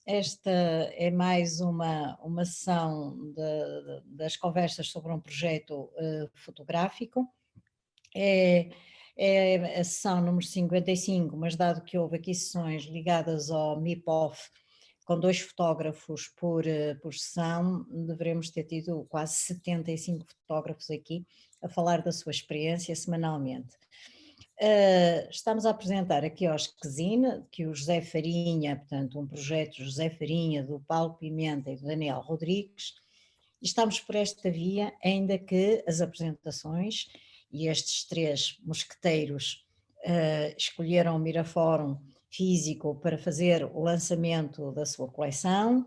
Esta é mais uma sessão das conversas sobre um projeto fotográfico. É, é a sessão número 55, mas dado que houve aqui sessões ligadas ao MIPOF, com 2 fotógrafos por sessão, deveremos ter tido quase 75 fotógrafos aqui a falar da sua experiência semanalmente. Estamos a apresentar a Quiosquezine, que o José Farinha, portanto, um projeto José Farinha, do Paulo Pimenta e do Daniel Rodrigues, e estamos por esta via, ainda que as apresentações e estes 3 mosqueteiros escolheram o Mirafórum Físico para fazer o lançamento da sua coleção.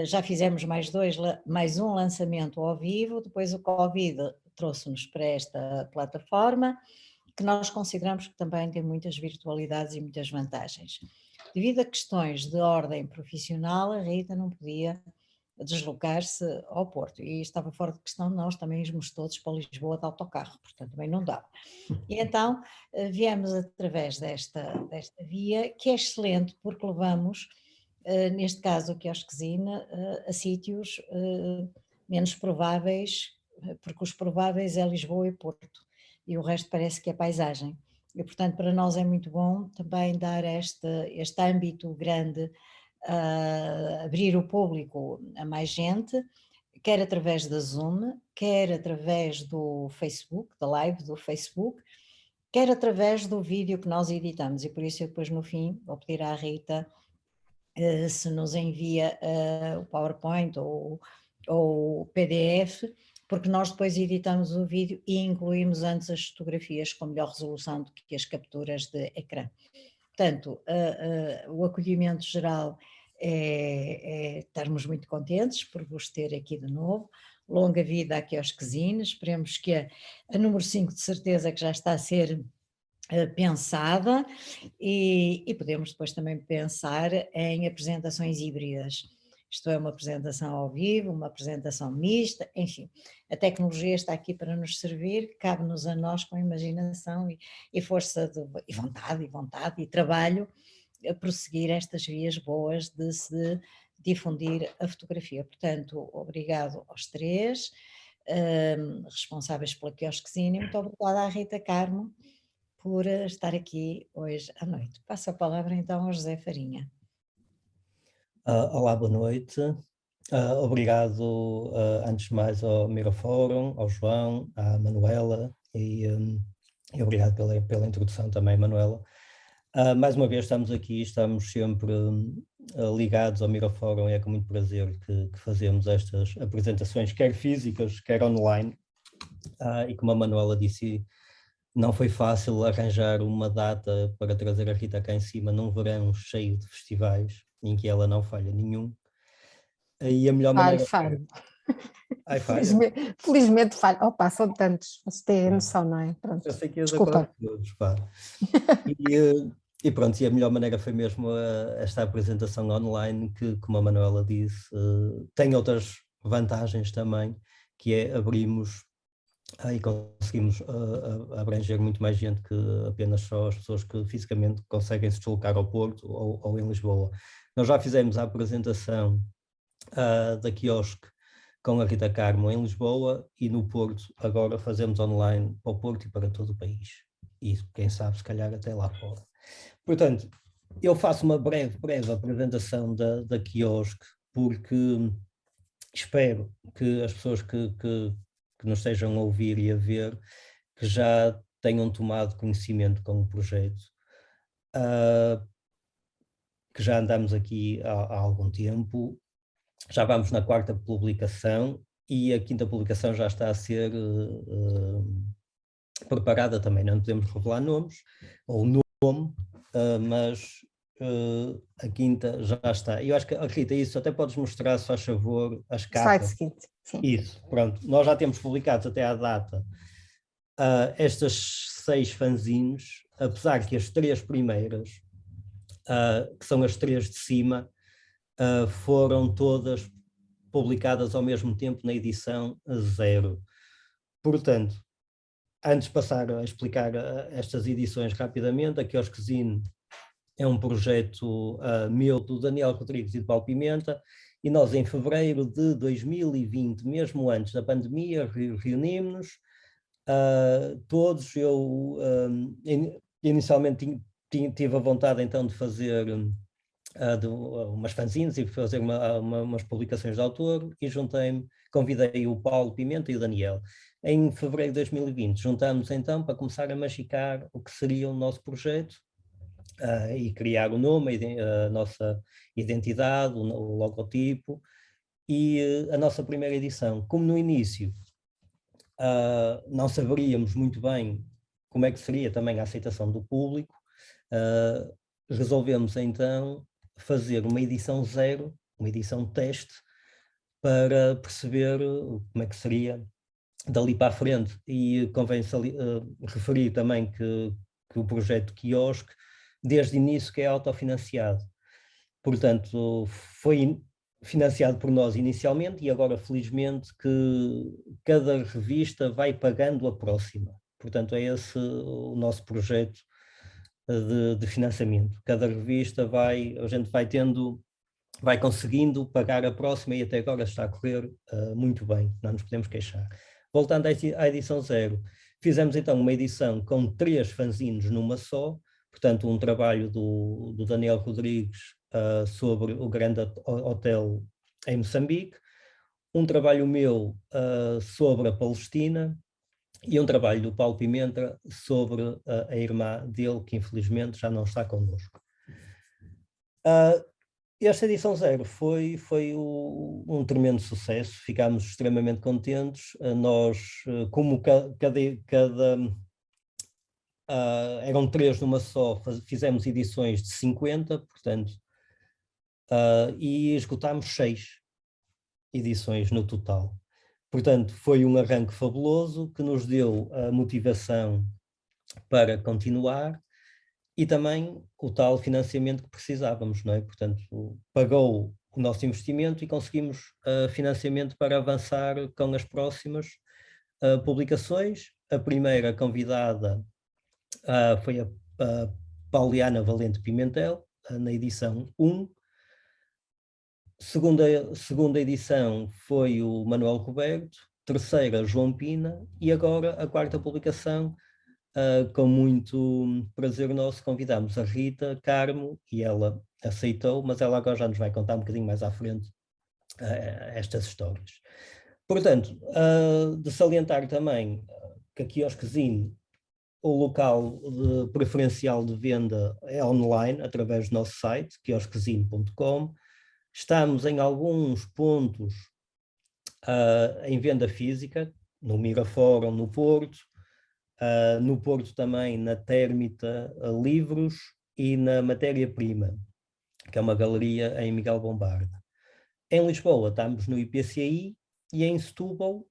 Já fizemos mais um lançamento ao vivo, depois o Covid trouxe-nos para esta plataforma, que nós consideramos que também tem muitas virtualidades e muitas vantagens. Devido a questões de ordem profissional, a Rita não podia deslocar-se ao Porto e estava fora de questão nós também irmos todos para Lisboa de autocarro, portanto também não dava. E então viemos através desta via, que é excelente porque levamos, neste caso o Quiosquezine, a sítios menos prováveis, porque os prováveis é Lisboa e Porto, e o resto parece que é paisagem. E, portanto, para nós é muito bom também dar este âmbito grande, abrir o público a mais gente, quer através da Zoom, quer através do Facebook, da live do Facebook, quer através do vídeo que nós editamos. E por isso eu depois no fim vou pedir à Rita se nos envia o PowerPoint ou o PDF, porque nós depois editamos o vídeo e incluímos antes as fotografias com melhor resolução do que as capturas de ecrã. Portanto, o acolhimento geral é estarmos muito contentes por vos ter aqui de novo. Longa vida à Quiosquezine, esperemos que a número 5 de certeza que já está a ser pensada e podemos depois também pensar em apresentações híbridas. Isto é, uma apresentação ao vivo, uma apresentação mista, enfim, a tecnologia está aqui para nos servir, cabe-nos a nós com imaginação e força e vontade e trabalho a prosseguir estas vias boas de se difundir a fotografia. Portanto, obrigado aos 3 responsáveis pela Quiosquezine e muito obrigada à Rita Carmo por estar aqui hoje à noite. Passo a palavra então ao José Farinha. Olá, boa noite. Obrigado, antes de mais, ao Mirafórum, ao João, à Manuela e obrigado pela introdução também, Manuela. Mais uma vez estamos aqui, estamos sempre ligados ao Mirafórum e é com muito prazer que fazemos estas apresentações, quer físicas, quer online. E como a Manuela disse, não foi fácil arranjar uma data para trazer a Rita cá em cima num verão cheio de festivais, em que ela não falha nenhum. E a melhor maneira... Falho. Ai, falha? Felizmente falho. Opa, são tantos, vocês têm a noção, não é? Pronto. Eu sei que és Desculpa. todos, pá. E pronto, e a melhor maneira foi mesmo esta apresentação online, que, como a Manuela disse, tem outras vantagens também, que é abrimos e conseguimos abranger muito mais gente que apenas só as pessoas que fisicamente conseguem se deslocar ao Porto ou em Lisboa. Nós já fizemos a apresentação da Quiosque com a Rita Carmo em Lisboa e no Porto agora fazemos online para o Porto e para todo o país. E quem sabe, se calhar até lá fora. Portanto, eu faço uma breve apresentação da Quiosque, porque espero que as pessoas que nos estejam a ouvir e a ver, que já tenham tomado conhecimento com o projeto, que já andamos aqui há algum tempo, já vamos na 4ª publicação e a 5ª publicação já está a ser preparada também, não podemos revelar nomes ou nome, mas a 5ª já está. Eu acho que, Rita, isso até podes mostrar, se faz favor, as capas. Slide seguinte, sim. Isso, pronto. Nós já temos publicados até à data estas 6 fanzines, apesar que as 3 primeiras, que são as 3 de cima, foram todas publicadas ao mesmo tempo na edição 0. Portanto, antes de passar a explicar estas edições rapidamente, a Quiosquezine é um projeto meu, do Daniel Rodrigues e do Paulo Pimenta, e nós em fevereiro de 2020, mesmo antes da pandemia, reunimos-nos, todos. Eu inicialmente tive a vontade então de fazer umas fanzines e fazer umas publicações de autor, e convidei o Paulo Pimenta e o Daniel. Em fevereiro de 2020 juntámos então para começar a masticar o que seria o nosso projeto, e criar o nome, a nossa identidade, o logotipo e a nossa primeira edição. Como no início não saberíamos muito bem como é que seria também a aceitação do público, resolvemos então fazer uma edição zero, uma edição teste, para perceber como é que seria dali para a frente. E convém referir também que o projeto Quiosque, desde o início, que é autofinanciado. Portanto, foi financiado por nós inicialmente, e agora, felizmente, que cada revista vai pagando a próxima. Portanto, é esse o nosso projeto de financiamento. Cada revista a gente vai conseguindo pagar a próxima, e até agora está a correr muito bem, não nos podemos queixar. Voltando à edição zero, fizemos então uma edição com 3 fanzines numa só, portanto um trabalho do Daniel Rodrigues sobre o Grande Hotel em Moçambique, um trabalho meu sobre a Palestina, e um trabalho do Paulo Pimenta sobre a irmã dele, que infelizmente já não está connosco. Esta edição zero foi um tremendo sucesso, ficámos extremamente contentes. Nós, como eram 3 numa só, fizemos edições de 50, portanto, e esgotámos 6 edições no total. Portanto, foi um arranque fabuloso que nos deu a motivação para continuar, e também o tal financiamento que precisávamos, não é? Portanto, pagou o nosso investimento e conseguimos financiamento para avançar com as próximas publicações. A primeira convidada foi a Pauliana Valente Pimentel, na edição 1. Segunda edição foi o Manuel Roberto, terceira João Pina, e agora a 4ª publicação, com muito prazer nosso, convidamos a Rita Carmo, e ela aceitou, mas ela agora já nos vai contar um bocadinho mais à frente estas histórias. Portanto, de salientar também que a Quiosquezinho, o local preferencial de venda é online, através do nosso site, quiosquezinho.com. Estamos em alguns pontos em venda física, no Mirafórum, no Porto, no Porto também na Térmita Livros e na Matéria-Prima, que é uma galeria em Miguel Bombarda. Em Lisboa estamos no IPCI, e em Setúbal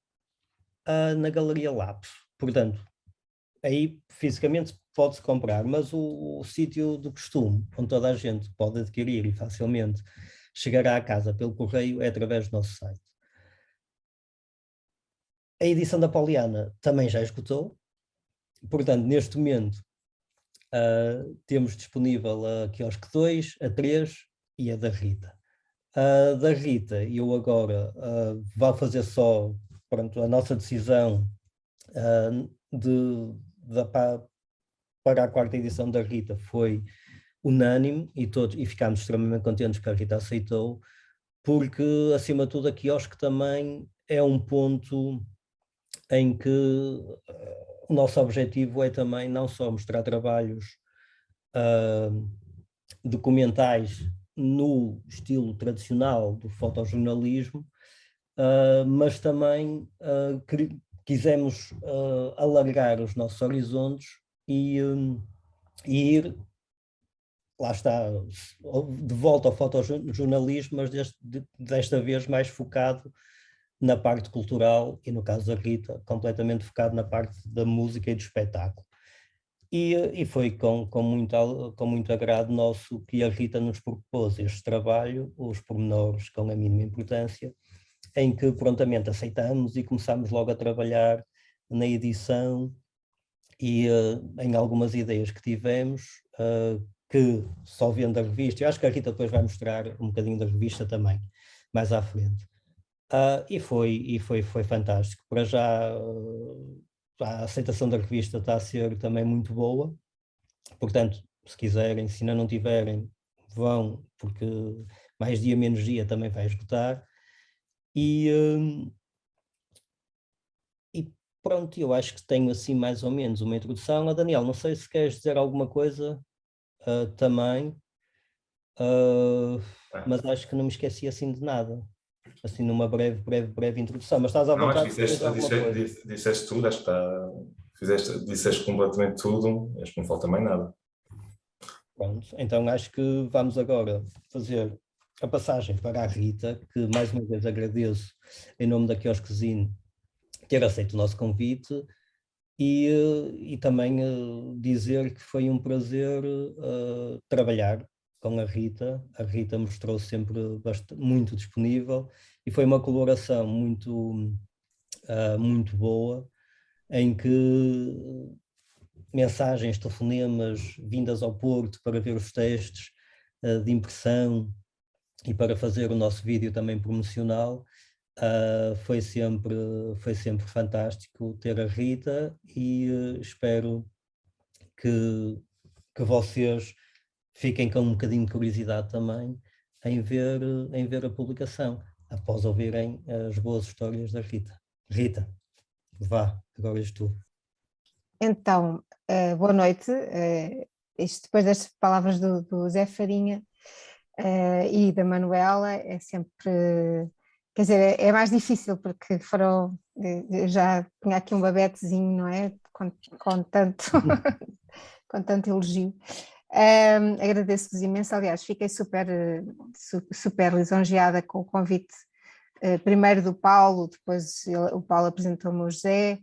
na Galeria Lapso. Portanto, aí fisicamente pode-se comprar, mas o sítio do costume, onde toda a gente pode adquirir e facilmente chegará à casa pelo correio, é através do nosso site. A edição da Pauliana também já esgotou, portanto, neste momento temos disponível a Quiosque 2, a 3 e a da Rita. A da Rita, eu agora vou fazer só, pronto, a nossa decisão para a 4ª edição da Rita foi unânime, e ficámos extremamente contentes que a Rita aceitou, porque, acima de tudo, a Quiosque também é um ponto em que o nosso objetivo é também não só mostrar trabalhos documentais no estilo tradicional do fotojornalismo, mas também quisemos alargar os nossos horizontes e ir, lá está, de volta ao fotojornalismo, mas desta vez mais focado na parte cultural, e no caso da Rita, completamente focado na parte da música e do espetáculo. E foi com muito agrado nosso que a Rita nos propôs este trabalho, os pormenores com a mínima importância, em que prontamente aceitamos e começámos logo a trabalhar na edição e em algumas ideias que tivemos, que só vendo a revista, eu acho que a Rita depois vai mostrar um bocadinho da revista também, mais à frente. E foi fantástico. Para já, a aceitação da revista está a ser também muito boa, portanto, se quiserem, se ainda não tiverem, vão, porque mais dia menos dia também vai esgotar. E pronto, eu acho que tenho assim mais ou menos uma introdução. Daniel, não sei se queres dizer alguma coisa também, mas acho que não me esqueci assim de nada. Assim numa breve introdução, mas estás à Não, acho que vontade se tens alguma coisa. disseste tudo, acho que disseste completamente tudo, acho que não falta mais nada. Pronto, então acho que vamos agora fazer a passagem para a Rita, que mais uma vez agradeço em nome da Quiosquezine ter aceito o nosso convite e também dizer que foi um prazer trabalhar com a Rita. A Rita mostrou sempre muito disponível e foi uma colaboração muito boa, em que mensagens, telefonemas, vindas ao Porto para ver os textos de impressão e para fazer o nosso vídeo também promocional, foi sempre fantástico ter a Rita e espero que vocês fiquem com um bocadinho de curiosidade também em ver a publicação, após ouvirem as boas histórias da Rita. Rita, vá, agora és tu. Então, boa noite. Isto depois das palavras do Zé Farinha e da Manuela é sempre, quer dizer, é mais difícil porque foram, eu já tinha aqui um babetezinho, não é? Com tanto, com tanto elogio. Agradeço-vos imenso, aliás, fiquei super lisonjeada com o convite, primeiro do Paulo, depois o Paulo apresentou-me o José,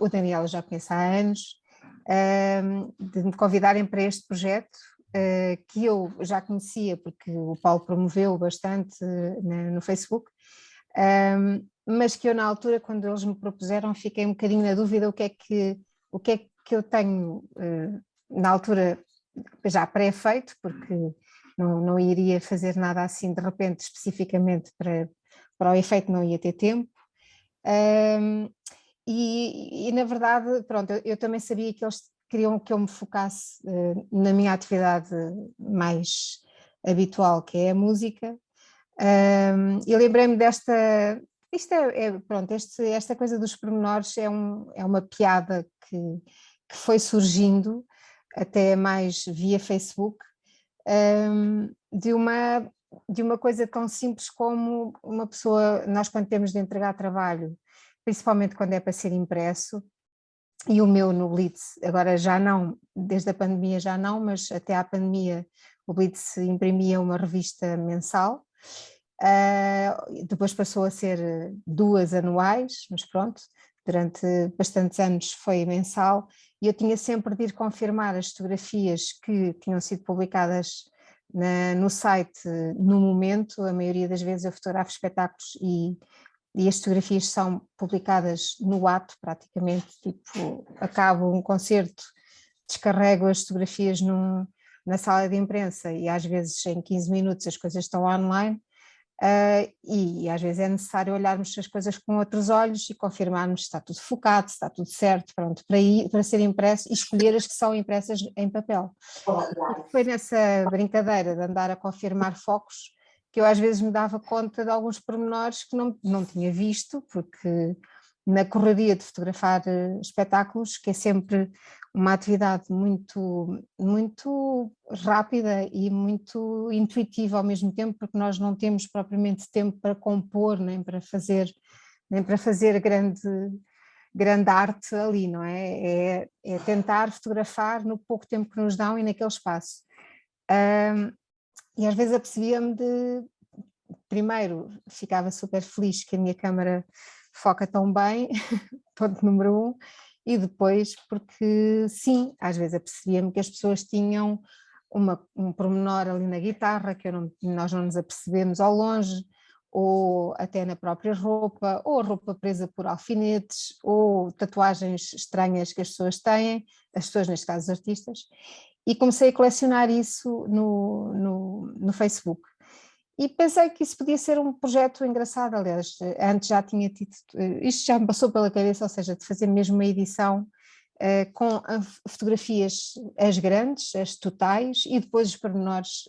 o Daniel eu já conheço há anos, de me convidarem para este projeto, que eu já conhecia porque o Paulo promoveu bastante no Facebook, mas que eu na altura, quando eles me propuseram, fiquei um bocadinho na dúvida o que é que eu tenho na altura já pré-feito, porque não iria fazer nada assim de repente especificamente para o efeito, não ia ter tempo. E na verdade, pronto, eu também sabia que eles queriam que eu me focasse na minha atividade mais habitual, que é a música, e lembrei-me desta, pronto, esta coisa dos pormenores é uma piada que foi surgindo até mais via Facebook, de uma coisa tão simples como uma pessoa, nós quando temos de entregar trabalho, principalmente quando é para ser impresso, e o meu no Blitz, agora já não, desde a pandemia já não, mas até à pandemia o Blitz imprimia uma revista mensal, depois passou a ser 2 anuais, mas pronto, durante bastantes anos foi mensal, e eu tinha sempre de ir confirmar as fotografias que tinham sido publicadas no site no momento. A maioria das vezes eu fotografo espetáculos e as fotografias são publicadas no ato praticamente, tipo, acabo um concerto, descarrego as fotografias na sala de imprensa e às vezes em 15 minutos as coisas estão online, e às vezes é necessário olharmos as coisas com outros olhos e confirmarmos se está tudo focado, se está tudo certo, pronto, para ser impresso, e escolher as que são impressas em papel. E foi nessa brincadeira de andar a confirmar focos que eu às vezes me dava conta de alguns pormenores que não tinha visto, porque na correria de fotografar espetáculos, que é sempre uma atividade muito, muito rápida e muito intuitiva ao mesmo tempo, porque nós não temos propriamente tempo para compor, nem para fazer grande arte ali, não é? É tentar fotografar no pouco tempo que nos dão e naquele espaço. E às vezes apercebia-me primeiro, ficava super feliz que a minha câmara foca tão bem, ponto número 1, e depois porque sim, às vezes apercebia-me que as pessoas tinham um pormenor ali na guitarra que nós não nos apercebemos ao longe, ou até na própria roupa, ou a roupa presa por alfinetes, ou tatuagens estranhas que as pessoas têm, as pessoas neste caso os artistas, e comecei a colecionar isso no Facebook. E pensei que isso podia ser um projeto engraçado, aliás, antes já tinha tido, isto já me passou pela cabeça, ou seja, de fazer mesmo uma edição com fotografias, as grandes, as totais, e depois os pormenores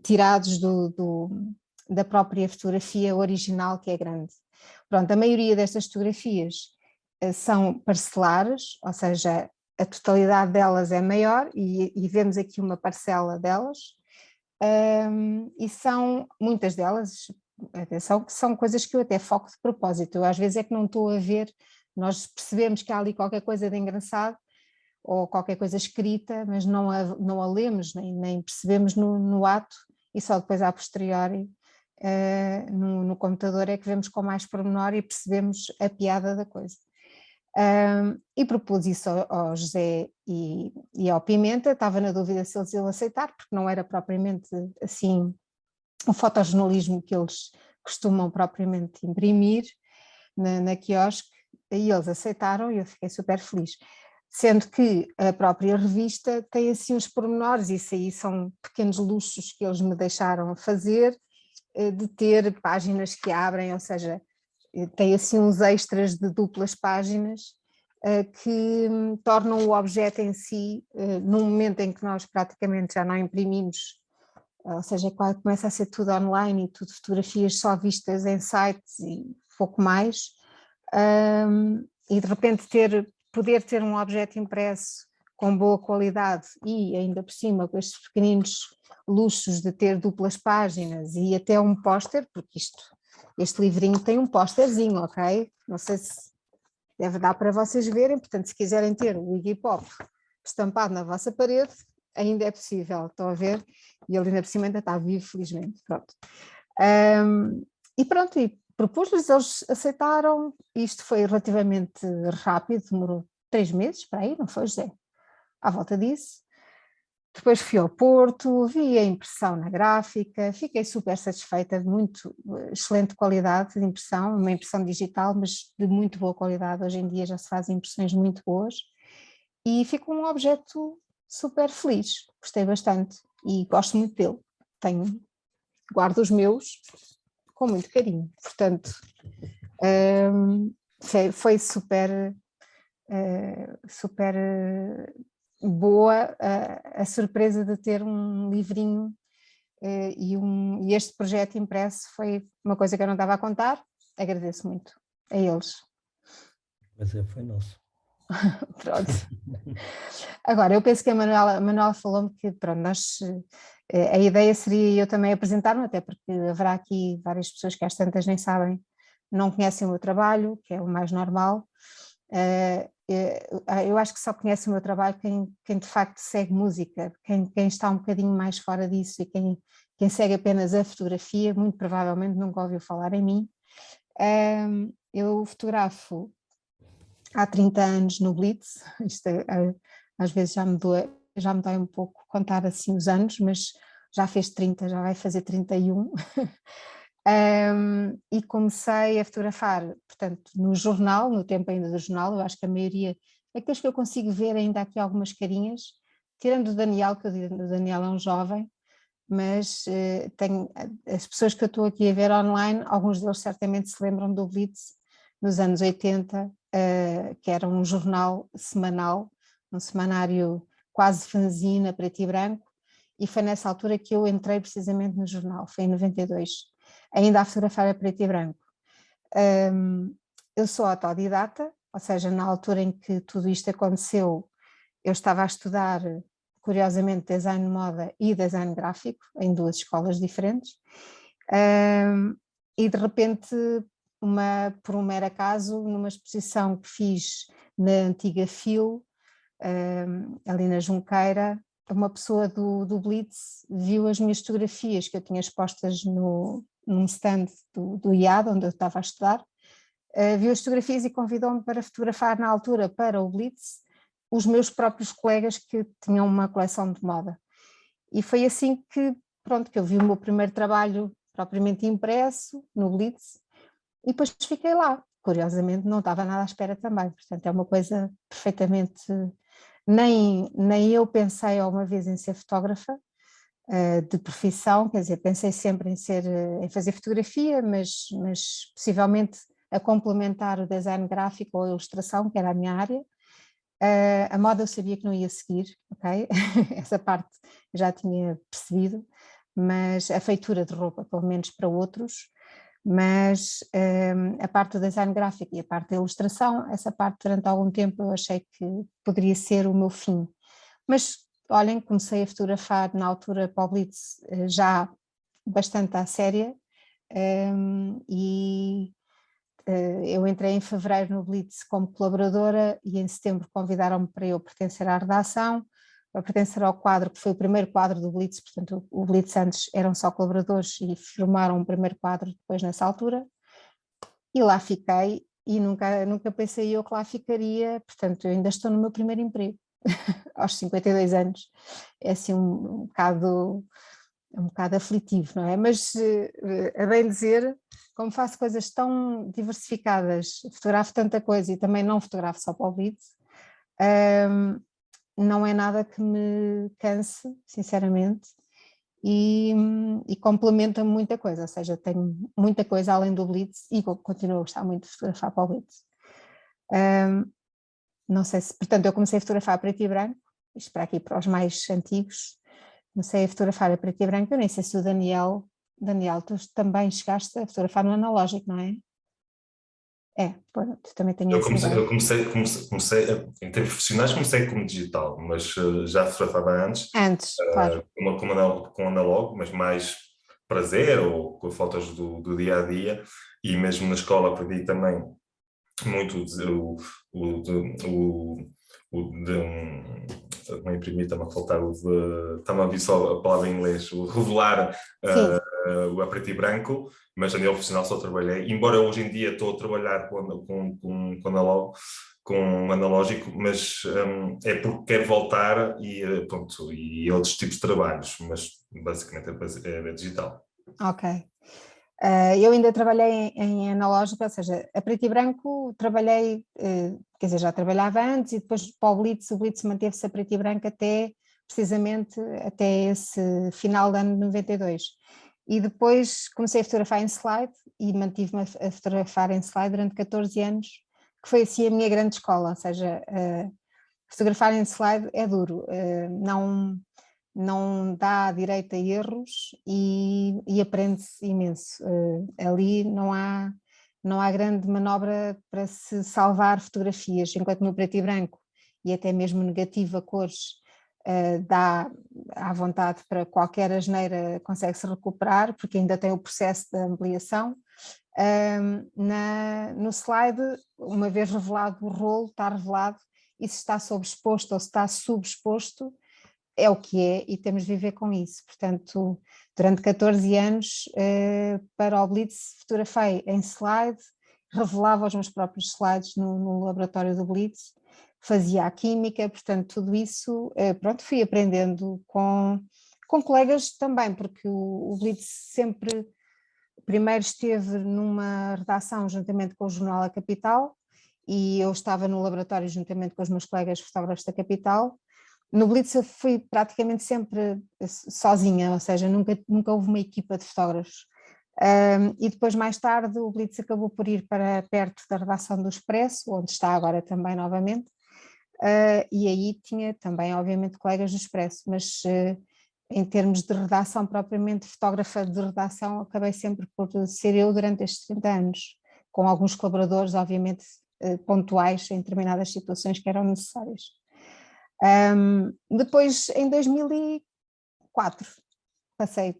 tirados da própria fotografia original, que é grande. Pronto, a maioria destas fotografias são parcelares, ou seja, a totalidade delas é maior e vemos aqui uma parcela delas, e são muitas delas, atenção, que são coisas que eu até foco de propósito. Eu às vezes é que não estou a ver, nós percebemos que há ali qualquer coisa de engraçado ou qualquer coisa escrita, mas não a lemos nem percebemos no ato, e só depois a posteriori no computador é que vemos com mais pormenor e percebemos a piada da coisa. E propus isso ao José e ao Pimenta. Estava na dúvida se eles iam aceitar, porque não era propriamente assim o fotojornalismo que eles costumam propriamente imprimir na quiosque, e eles aceitaram e eu fiquei super feliz. Sendo que a própria revista tem assim uns pormenores, isso aí são pequenos luxos que eles me deixaram fazer, de ter páginas que abrem, ou seja, tem assim uns extras de duplas páginas que tornam o objeto em si, num momento em que nós praticamente já não imprimimos, ou seja, quando começa a ser tudo online e tudo fotografias só vistas em sites e pouco mais, e de repente poder ter um objeto impresso com boa qualidade e ainda por cima com estes pequeninos luxos de ter duplas páginas e até um póster, porque este livrinho tem um pósterzinho, ok? Não sei se deve dar para vocês verem, portanto, se quiserem ter o Iggy Pop estampado na vossa parede, ainda é possível, estão a ver? E ele ainda por cima ainda está vivo, felizmente, pronto. E pronto, e propus-lhes, eles aceitaram, isto foi relativamente rápido, demorou 3 meses, para aí, não foi, José? À volta disso. Depois fui ao Porto, vi a impressão na gráfica, fiquei super satisfeita, de muito excelente qualidade de impressão, uma impressão digital, mas de muito boa qualidade. Hoje em dia já se fazem impressões muito boas e ficou um objeto super feliz, gostei bastante e gosto muito dele. Guardo os meus com muito carinho, portanto foi super boa a surpresa de ter um livrinho e este projeto impresso. Foi uma coisa que eu não estava a contar, agradeço muito a eles. Mas foi nosso. Pronto. Agora, eu penso que a Manuela falou-me que pronto, a ideia seria eu também apresentar-me, até porque haverá aqui várias pessoas que às tantas nem sabem, não conhecem o meu trabalho, que é o mais normal. Eu acho que só conhece o meu trabalho quem de facto segue música, quem está um bocadinho mais fora disso, e quem segue apenas a fotografia, muito provavelmente nunca ouviu falar em mim. Eu fotografo há 30 anos no Blitz, isto às vezes já me dói um pouco contar assim os anos, mas já fez 30, já vai fazer 31. E comecei a fotografar, portanto, no jornal, no tempo ainda do jornal. Eu acho que a maioria, aqueles que eu consigo ver ainda aqui algumas carinhas, tirando o Daniel, que o Daniel é um jovem, mas tenho as pessoas que eu estou aqui a ver online, alguns deles certamente se lembram do Blitz nos anos 80, que era um jornal semanal, um semanário quase fanzine, a preto e branco, e foi nessa altura que eu entrei precisamente no jornal, foi em 92, ainda a fotografar a preto e branco. Eu sou autodidata, ou seja, na altura em que tudo isto aconteceu, eu estava a estudar, curiosamente, design de moda e design gráfico, em 2 escolas diferentes, e de repente, por um mero acaso, numa exposição que fiz na antiga FIL, ali na Junqueira, uma pessoa do Blitz viu as minhas fotografias que eu tinha expostas num stand do IAD, onde eu estava a estudar, viu as fotografias e convidou-me para fotografar na altura para o Blitz os meus próprios colegas que tinham uma coleção de moda. E foi assim que eu vi o meu primeiro trabalho propriamente impresso no Blitz, e depois fiquei lá. Curiosamente não estava nada à espera também, portanto é uma coisa perfeitamente nem eu pensei alguma vez em ser fotógrafa de profissão, quer dizer, pensei sempre em fazer fotografia, mas possivelmente a complementar o design gráfico ou a ilustração, que era a minha área. A moda eu sabia que não ia seguir, ok? Essa parte já tinha percebido, mas a feitura de roupa, pelo menos para outros, mas a parte do design gráfico e a parte da ilustração, essa parte durante algum tempo eu achei que poderia ser o meu fim. Mas olhem, comecei a fotografar na altura para o Blitz já bastante à séria, e eu entrei em fevereiro no Blitz como colaboradora e em setembro convidaram-me para eu pertencer à redação, para pertencer ao quadro, que foi o primeiro quadro do Blitz, portanto o Blitz antes eram só colaboradores e formaram o primeiro quadro depois nessa altura, e lá fiquei e nunca pensei eu que lá ficaria, portanto eu ainda estou no meu primeiro emprego, aos 52 anos, é assim um bocado aflitivo, não é? Mas a bem dizer, como faço coisas tão diversificadas, fotografo tanta coisa e também não fotografo só para o Blitz, não é nada que me canse, sinceramente, e complementa muita coisa, ou seja, tenho muita coisa além do Blitz e continuo a gostar muito de fotografar para o Blitz. Não sei se, portanto, eu comecei a fotografar preto e branco, isto para aqui para os mais antigos, comecei a fotografar a preto e branco, eu nem sei se o Daniel, tu também chegaste a fotografar no analógico, não é? Pronto, também tenho essa ideia. Eu comecei, em termos profissionais, comecei como digital, mas já fotografava antes, Claro. com analógico, mas mais prazer ou com fotos do dia a dia, e mesmo na escola aprendi também muito não imprimir, está-me a faltar está-me a vir só a palavra em inglês, o revelar o a preto e branco, mas a nível profissional só trabalhei, embora hoje em dia estou a trabalhar com analógico, mas é porque quero voltar pronto, e outros tipos de trabalhos, mas basicamente é digital. Ok. Eu ainda trabalhei em analógico, ou seja, a preto e branco trabalhei, quer dizer, já trabalhava antes e depois para o Blitz manteve-se a preto e branco precisamente até esse final do ano de 92. E depois comecei a fotografar em slide e mantive-me a fotografar em slide durante 14 anos, que foi assim a minha grande escola, ou seja, fotografar em slide é duro, não dá direito a erros e aprende-se imenso. Ali não há grande manobra para se salvar fotografias, enquanto no preto e branco e até mesmo negativo a cores dá à vontade para qualquer asneira, consegue-se recuperar, porque ainda tem o processo da ampliação. No slide, uma vez revelado o rolo, está revelado, e se está sobreexposto ou se está subexposto, é o que é e temos de viver com isso. Portanto, durante 14 anos, para o Blitz, fotografei em slide, revelava os meus próprios slides no laboratório do Blitz, fazia a química, portanto, tudo isso, pronto, fui aprendendo com colegas também, porque o Blitz sempre, primeiro esteve numa redação juntamente com o jornal A Capital, e eu estava no laboratório juntamente com os meus colegas fotógrafos da Capital. No Blitz eu fui praticamente sempre sozinha, ou seja, nunca houve uma equipa de fotógrafos. E depois, mais tarde, o Blitz acabou por ir para perto da redação do Expresso, onde está agora também novamente, e aí tinha também, obviamente, colegas do Expresso, mas em termos de redação propriamente, fotógrafa de redação, acabei sempre por ser eu durante estes 30 anos, com alguns colaboradores, obviamente, pontuais em determinadas situações que eram necessárias. Depois, em 2004, passei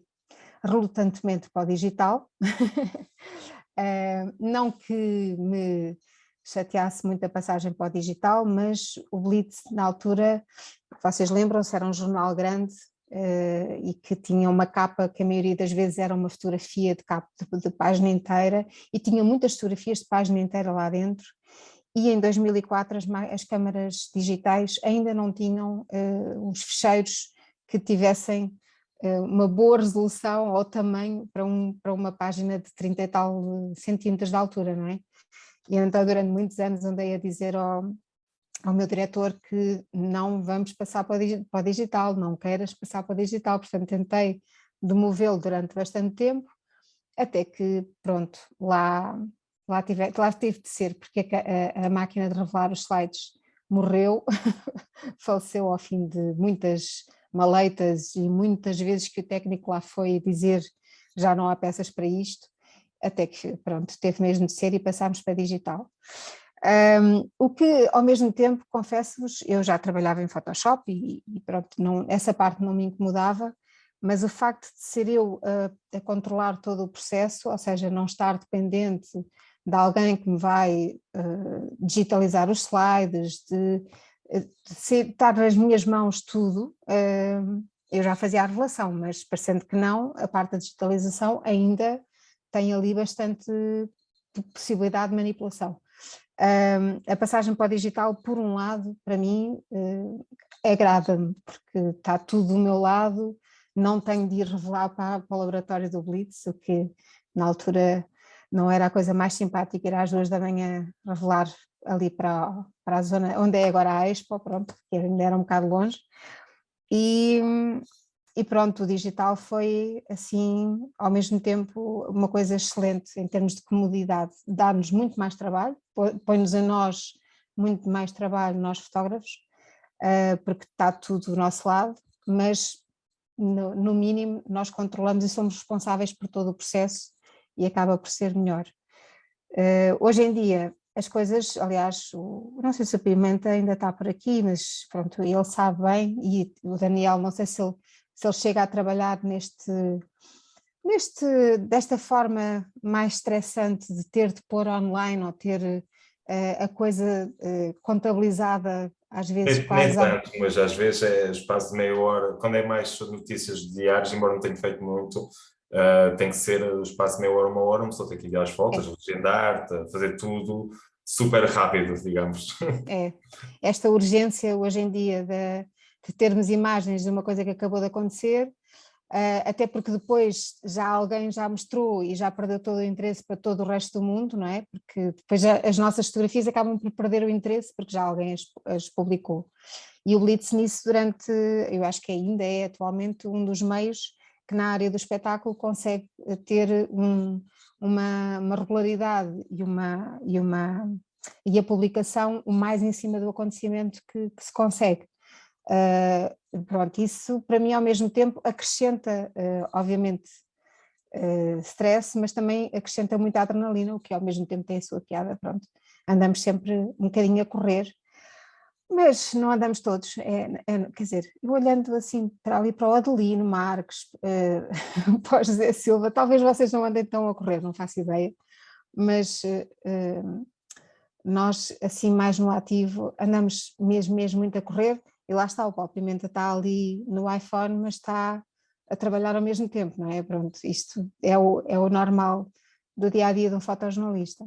relutantemente para o digital, não que me chateasse muito a passagem para o digital, mas o Blitz, na altura, vocês lembram-se, era um jornal grande e que tinha uma capa que a maioria das vezes era uma fotografia de capa de página inteira, e tinha muitas fotografias de página inteira lá dentro. E em 2004 as câmaras digitais ainda não tinham os ficheiros que tivessem uma boa resolução ou tamanho para uma página de 30 e tal centímetros de altura, não é? E então durante muitos anos andei a dizer ao meu diretor que não vamos passar para o digital, não queiras passar para o digital, portanto tentei demovê-lo durante bastante tempo, até que pronto, lá tive de ser, porque a máquina de revelar os slides morreu, faleceu ao fim de muitas maleitas e muitas vezes que o técnico lá foi dizer já não há peças para isto, até que pronto, teve mesmo de ser e passámos para digital. O que ao mesmo tempo, confesso-vos, eu já trabalhava em Photoshop e pronto, essa parte não me incomodava, mas o facto de ser eu a controlar todo o processo, ou seja, não estar dependente de alguém que me vai digitalizar os slides, de estar nas minhas mãos tudo, eu já fazia a revelação, mas parecendo que não, a parte da digitalização ainda tem ali bastante possibilidade de manipulação. A passagem para o digital, por um lado, para mim, agrada-me, porque está tudo do meu lado, não tenho de ir revelar para o laboratório do Blitz, o que na altura não era a coisa mais simpática, ir às 2 da manhã revelar ali para a zona onde é agora a Expo, pronto, que ainda era um bocado longe, e pronto, o digital foi assim, ao mesmo tempo, uma coisa excelente em termos de comodidade, dá-nos muito mais trabalho, põe-nos a nós muito mais trabalho, nós fotógrafos, porque está tudo do nosso lado, mas no mínimo nós controlamos e somos responsáveis por todo o processo e acaba por ser melhor. Hoje em dia as coisas, aliás, não sei se o Pimenta ainda está por aqui, mas pronto, ele sabe bem, e o Daniel, não sei se ele chega a trabalhar desta forma mais estressante de ter de pôr online ou ter a coisa contabilizada às vezes Nem quase. tanto, mas às vezes é espaço de meia hora, quando é mais notícias diárias, embora não tenha feito muito, tem que ser espaço de meia hora, uma hora, uma pessoa tem que ir às voltas, legendar, fazer tudo super rápido, digamos. Esta urgência hoje em dia de termos imagens de uma coisa que acabou de acontecer, até porque depois já alguém já mostrou e já perdeu todo o interesse para todo o resto do mundo, não é? Porque depois as nossas fotografias acabam por perder o interesse porque já alguém as publicou. E o Blitz nisso eu acho que ainda é atualmente um dos meios que na área do espetáculo consegue ter uma regularidade e a publicação o mais em cima do acontecimento que se consegue. Pronto, isso para mim ao mesmo tempo acrescenta obviamente stress, mas também acrescenta muita adrenalina, o que ao mesmo tempo tem a sua piada. Pronto, andamos sempre um bocadinho a correr, mas não andamos todos, quer dizer, eu olhando assim para ali para o Adelino Marques, para o José Silva, talvez vocês não andem tão a correr, não faço ideia, mas nós assim mais no ativo andamos mesmo muito a correr. E lá está, o Paulo Pimenta está ali no iPhone, mas está a trabalhar ao mesmo tempo, não é? Pronto, isto é o normal do dia-a-dia de um fotojornalista.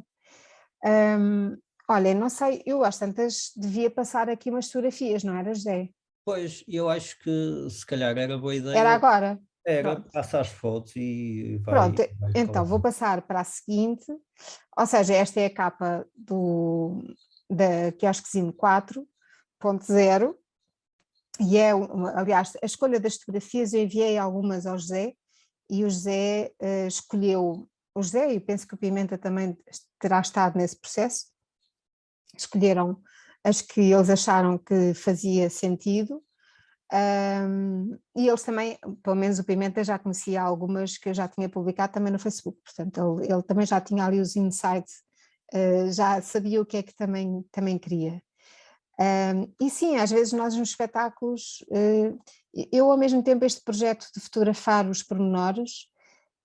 Olha, não sei, eu às tantas devia passar aqui umas fotografias, não era, José? Pois, eu acho que se calhar era boa ideia. Era agora? Era, passa as fotos e vai. Pronto, então vou passar para a seguinte, ou seja, esta é a capa da Quiosquezinho 4.0, e aliás, a escolha das fotografias eu enviei algumas ao José, e o José escolheu, o José, e penso que o Pimenta também terá estado nesse processo, escolheram as que eles acharam que fazia sentido, e eles também, pelo menos o Pimenta já conhecia algumas que eu já tinha publicado também no Facebook, portanto ele também já tinha ali os insights, já sabia o que é que também queria. E sim, às vezes nós nos espetáculos, eu ao mesmo tempo este projeto de fotografar os pormenores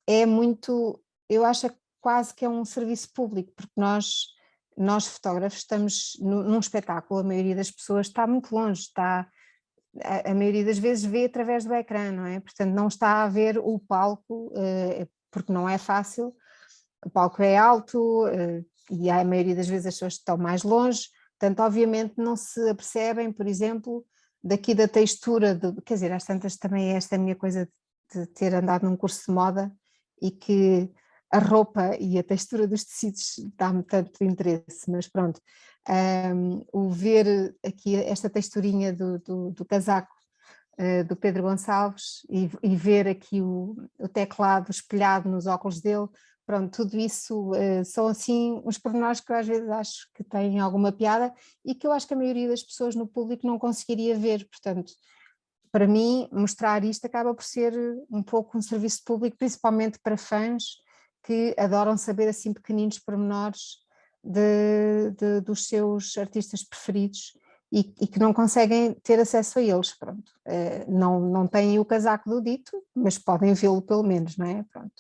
é muito, eu acho quase que é um serviço público, porque nós fotógrafos estamos num espetáculo, a maioria das pessoas está muito longe, a maioria das vezes vê através do ecrã, não é? Portanto não está a ver o palco, porque não é fácil, o palco é alto e a maioria das vezes as pessoas estão mais longe. Portanto, obviamente não se apercebem, por exemplo, daqui da textura, quer dizer, às tantas também é esta a minha coisa de ter andado num curso de moda e que a roupa e a textura dos tecidos dá-me tanto interesse, mas pronto, o ver aqui esta texturinha do casaco do Pedro Gonçalves e ver aqui o teclado espelhado nos óculos dele, pronto, tudo isso são assim uns pormenores que eu às vezes acho que têm alguma piada e que eu acho que a maioria das pessoas no público não conseguiria ver, portanto, para mim mostrar isto acaba por ser um pouco um serviço público, principalmente para fãs que adoram saber assim pequeninos pormenores dos seus artistas preferidos e que não conseguem ter acesso a eles, pronto. Não têm o casaco do dito, mas podem vê-lo pelo menos, não é? Pronto.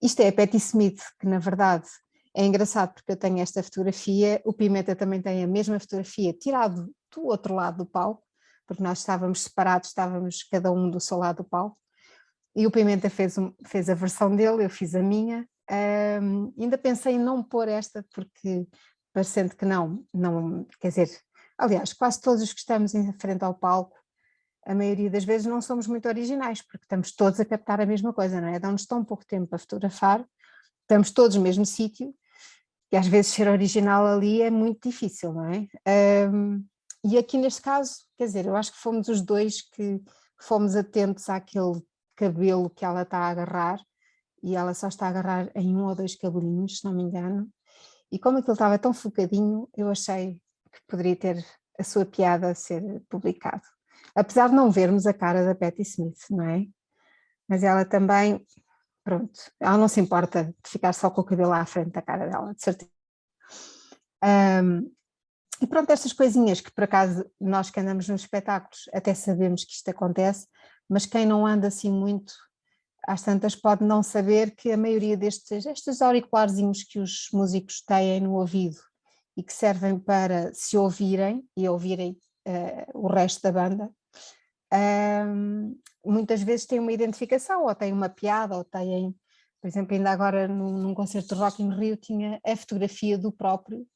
Isto é a Patti Smith, que na verdade é engraçado porque eu tenho esta fotografia, o Pimenta também tem a mesma fotografia tirado do outro lado do palco, porque nós estávamos separados, estávamos cada um do seu lado do palco, e o Pimenta fez a versão dele, eu fiz a minha. Ainda pensei em não pôr esta, porque parecendo que não, quer dizer, aliás, quase todos os que estamos em frente ao palco, a maioria das vezes não somos muito originais, porque estamos todos a captar a mesma coisa, não é? Dão-nos tão pouco tempo para fotografar, estamos todos no mesmo sítio, que às vezes ser original ali é muito difícil, não é? E aqui neste caso, quer dizer, eu acho que fomos os dois que fomos atentos àquele cabelo que ela está a agarrar, e ela só está a agarrar em 1 ou 2 cabelinhos, se não me engano, e como aquilo estava tão focadinho, eu achei que poderia ter a sua piada a ser publicado. Apesar de não vermos a cara da Patti Smith, não é? Mas ela também, pronto, ela não se importa de ficar só com o cabelo à frente da cara dela, de certeza. E pronto, estas coisinhas que por acaso nós que andamos nos espetáculos até sabemos que isto acontece, mas quem não anda assim muito, às tantas pode não saber que a maioria destes auricularzinhos que os músicos têm no ouvido e que servem para se ouvirem e ouvirem o resto da banda, muitas vezes têm uma identificação, ou têm uma piada, ou têm, por exemplo, ainda agora num concerto de Rock in Rio tinha a fotografia do próprio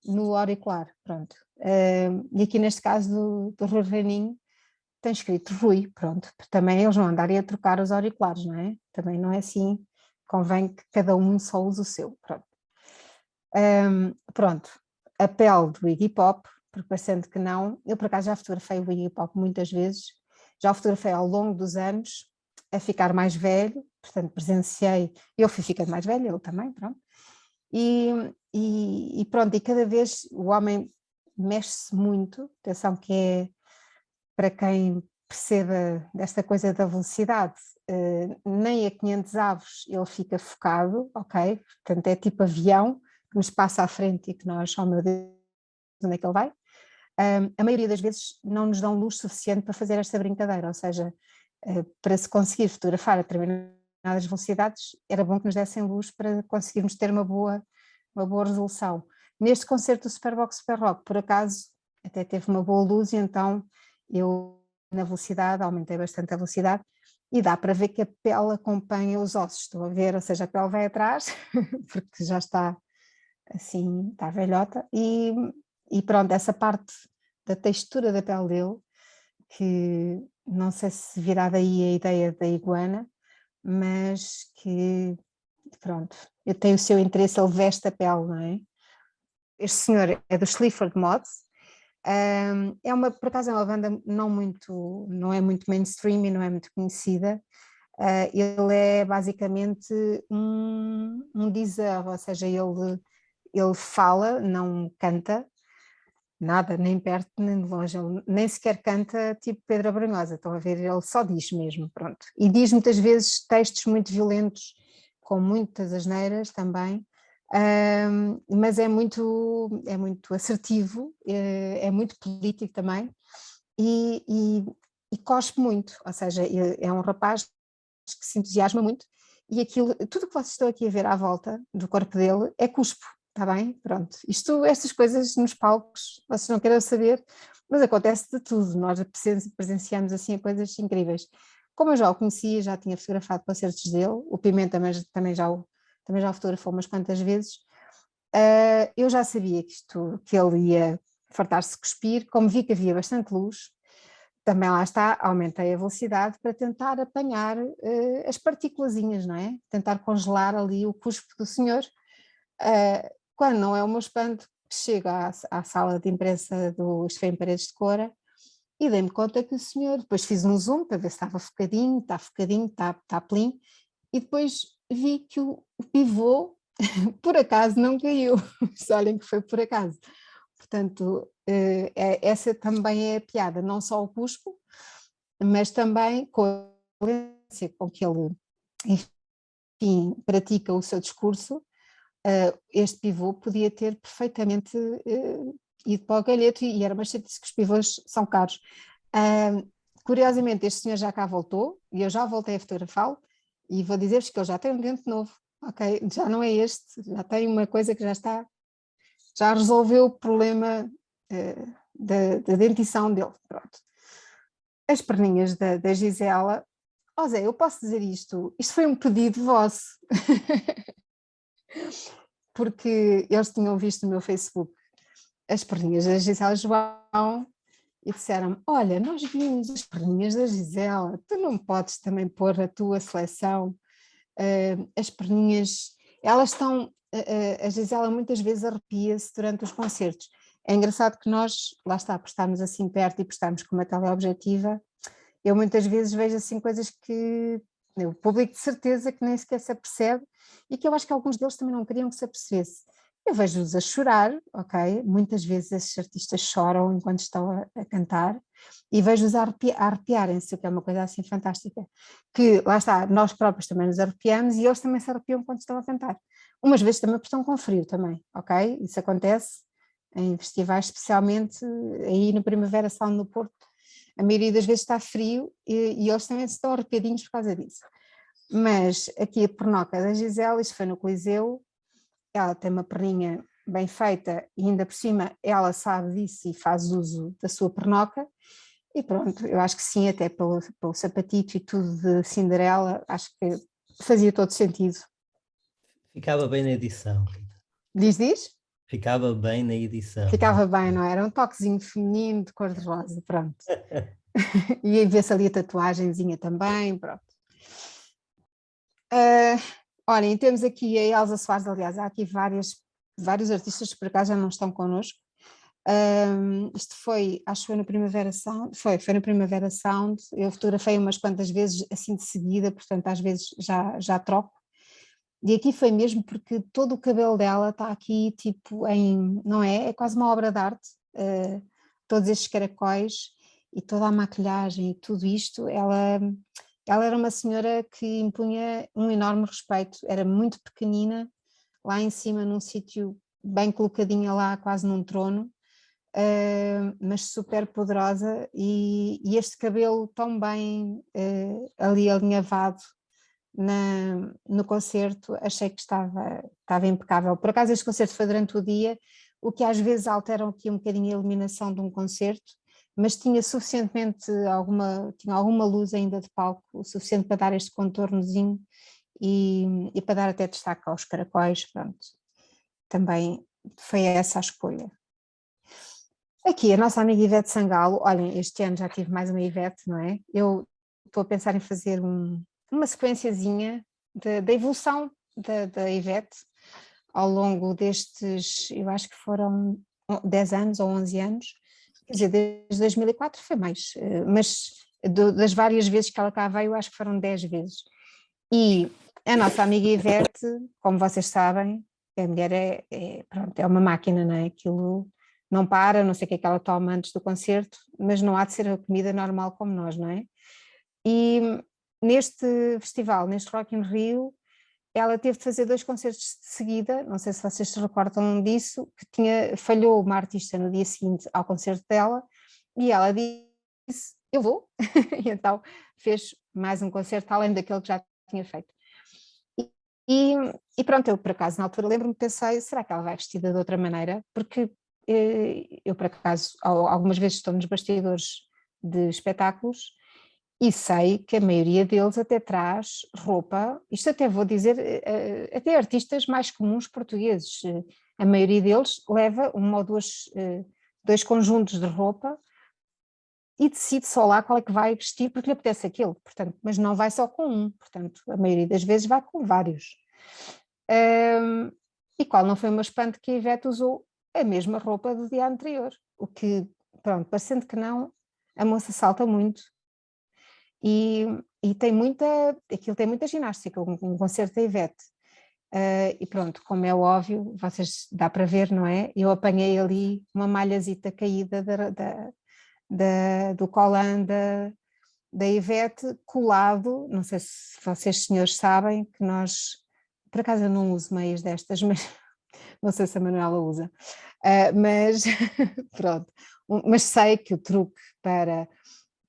no auricular, pronto. E aqui neste caso do Rui Reininho tem escrito Rui, pronto, também eles não andarem a trocar os auriculares, não é? Também não é assim, convém que cada um só use o seu, pronto. Pronto, a pele do Iggy Pop, porque parecendo que não, eu por acaso já fotografei o Iggy Pop muitas vezes, já o fotografei ao longo dos anos, a ficar mais velho, portanto presenciei, eu fui ficando mais velho, ele também, pronto, e pronto, e cada vez o homem mexe-se muito, atenção que é, para quem perceba desta coisa da velocidade, nem a 500 avos ele fica focado, ok? Portanto é tipo avião, que nos passa à frente e que nós, oh meu Deus, onde é que ele vai? A maioria das vezes não nos dão luz suficiente para fazer esta brincadeira, ou seja, para se conseguir fotografar a determinadas velocidades, era bom que nos dessem luz para conseguirmos ter uma boa resolução. Neste concerto do Superbox Super Rock, por acaso, até teve uma boa luz, e então eu na velocidade, aumentei bastante a velocidade, e dá para ver que a pele acompanha os ossos, estou a ver, ou seja, a pele vai atrás, porque já está assim, está velhota, e pronto, essa parte da textura da pele dele, que não sei se virá daí a ideia da iguana, mas que, pronto, eu tenho o seu interesse, ele veste a pele, não é? Este senhor é do Sleaford Mods, por acaso é uma banda não é muito mainstream e não é muito conhecida. Ele é basicamente um dizer, ou seja, ele fala, não canta nada, nem perto nem de longe, ele nem sequer canta tipo Pedro Abrunhosa, estão a ver, ele só diz mesmo, pronto, e diz muitas vezes textos muito violentos, com muitas asneiras também, mas é muito assertivo, é muito político também, e cospe muito, ou seja, é um rapaz que se entusiasma muito, e tudo o que vocês estão aqui a ver à volta do corpo dele é cuspo, está bem? Pronto, estas coisas nos palcos, vocês não querem saber, mas acontece de tudo, nós presenciamos assim coisas incríveis. Como eu já o conhecia, já tinha fotografado concertos dele, o Pimenta também já o fotografou umas quantas vezes, eu já sabia que ele ia fartar-se de cuspir, como vi que havia bastante luz, também lá está, aumentei a velocidade para tentar apanhar as partículazinhas, não é? Tentar congelar ali o cuspo do senhor. Quando não é o meu espanto, chego à sala de imprensa do Estefém Paredes de Coura e dei-me conta que o senhor, depois fiz um zoom para ver se estava focadinho, está plim, e depois vi que o pivô, por acaso, não caiu. Olhem que foi por acaso. Portanto, essa também é a piada, não só o cuspo, mas também com a violência com que ele, enfim, pratica o seu discurso. Este pivô podia ter perfeitamente ido para o galheto, e era uma chatice que os pivôs são caros. Curiosamente, este senhor já cá voltou, e eu já voltei a fotografá-lo, e vou dizer-vos que ele já tem um dente novo, ok? Já não é este, já tem uma coisa que já resolveu o problema da dentição dele. Pronto. As perninhas da Gisela, Zé, eu posso dizer isto foi um pedido vosso, porque eles tinham visto no meu Facebook as perninhas da Gisela João e disseram-me, olha, nós vimos as perninhas da Gisela, tu não podes também pôr a tua seleção, as perninhas, elas estão, a Gisela muitas vezes arrepia-se durante os concertos. É engraçado que nós, lá está, por estarmos assim perto e por estarmos com uma teleobjetiva, eu muitas vezes vejo assim coisas que o público de certeza que nem sequer se apercebe, e que eu acho que alguns deles também não queriam que se apercebesse. Eu vejo-os a chorar, ok? Muitas vezes esses artistas choram enquanto estão a cantar, e vejo-os a arrepiarem-se, o que é uma coisa assim fantástica. Que, lá está, nós próprios também nos arrepiamos e eles também se arrepiam quando estão a cantar. Umas vezes também porque estão com frio também, ok? Isso acontece em festivais, especialmente aí no Primavera Sound no Porto. A maioria das vezes está frio e eles também estão arrepiadinhos por causa disso. Mas aqui a pernoca da Gisela, isto foi no Coliseu, ela tem uma perninha bem feita e ainda por cima ela sabe disso e faz uso da sua pernoca, e pronto, eu acho que sim, até pelo sapatito e tudo de Cinderela, acho que fazia todo sentido. Ficava bem na edição. Diz? Ficava bem na edição. Ficava bem, não é? Era um toquezinho feminino de cor-de-rosa, pronto. E aí vê-se ali a tatuagenzinha também, pronto. Olhem, temos aqui a Elsa Soares, aliás, há aqui vários artistas que por acaso já não estão connosco. Isto foi, acho que foi no Primavera Sound, foi no Primavera Sound, eu fotografei umas quantas vezes assim de seguida, portanto às vezes já troco. E aqui foi mesmo porque todo o cabelo dela está aqui tipo não é? É quase uma obra de arte, todos estes caracóis e toda a maquilhagem e tudo isto, ela era uma senhora que impunha um enorme respeito, era muito pequenina, lá em cima num sítio bem colocadinha lá, quase num trono, mas super poderosa, e este cabelo tão bem ali alinhavado no concerto, achei que estava impecável. Por acaso este concerto foi durante o dia, o que às vezes altera aqui um bocadinho a iluminação de um concerto, mas tinha tinha alguma luz ainda de palco, o suficiente para dar este contornozinho e para dar até destaque aos caracóis, pronto. Também foi essa a escolha. Aqui a nossa amiga Ivete Sangalo, olhem, este ano já tive mais uma Ivete, não é? Eu estou a pensar em fazer uma sequenciazinha da evolução da Ivete ao longo destes, eu acho que foram 10 anos ou 11 anos, quer dizer, desde 2004 foi mais, mas das várias vezes que ela cá veio, eu acho que foram 10 vezes. E a nossa amiga Ivete, como vocês sabem, a mulher pronto, é uma máquina, não é? Aquilo não para, não sei o que é que ela toma antes do concerto, mas não há de ser a comida normal como nós, não é? E neste festival, neste Rock in Rio, ela teve de fazer 2 concertos de seguida, não sei se vocês se recordam disso, que falhou uma artista no dia seguinte ao concerto dela, e ela disse, eu vou, e então fez mais um concerto além daquele que já tinha feito. E pronto, eu por acaso na altura lembro-me, pensei, será que ela vai vestida de outra maneira? Porque eu por acaso algumas vezes estou nos bastidores de espetáculos e sei que a maioria deles até traz roupa, isto até vou dizer, até artistas mais comuns portugueses, a maioria deles leva uma ou dois conjuntos de roupa, e decide só lá qual é que vai vestir porque lhe apetece aquilo, portanto, mas não vai só com um, portanto, a maioria das vezes vai com vários. E qual não foi o meu espanto que a Ivete usou a mesma roupa do dia anterior, o que, pronto, parecendo que não, a moça salta muito e tem aquilo tem muita ginástica, um concerto da Ivete. E pronto, como é óbvio, vocês dá para ver, não é? Eu apanhei ali uma malhazita caída do colã da Ivete colado, não sei se vocês senhores sabem que nós, por acaso eu não uso meias destas, mas não sei se a Manuela usa, mas pronto, mas sei que o truque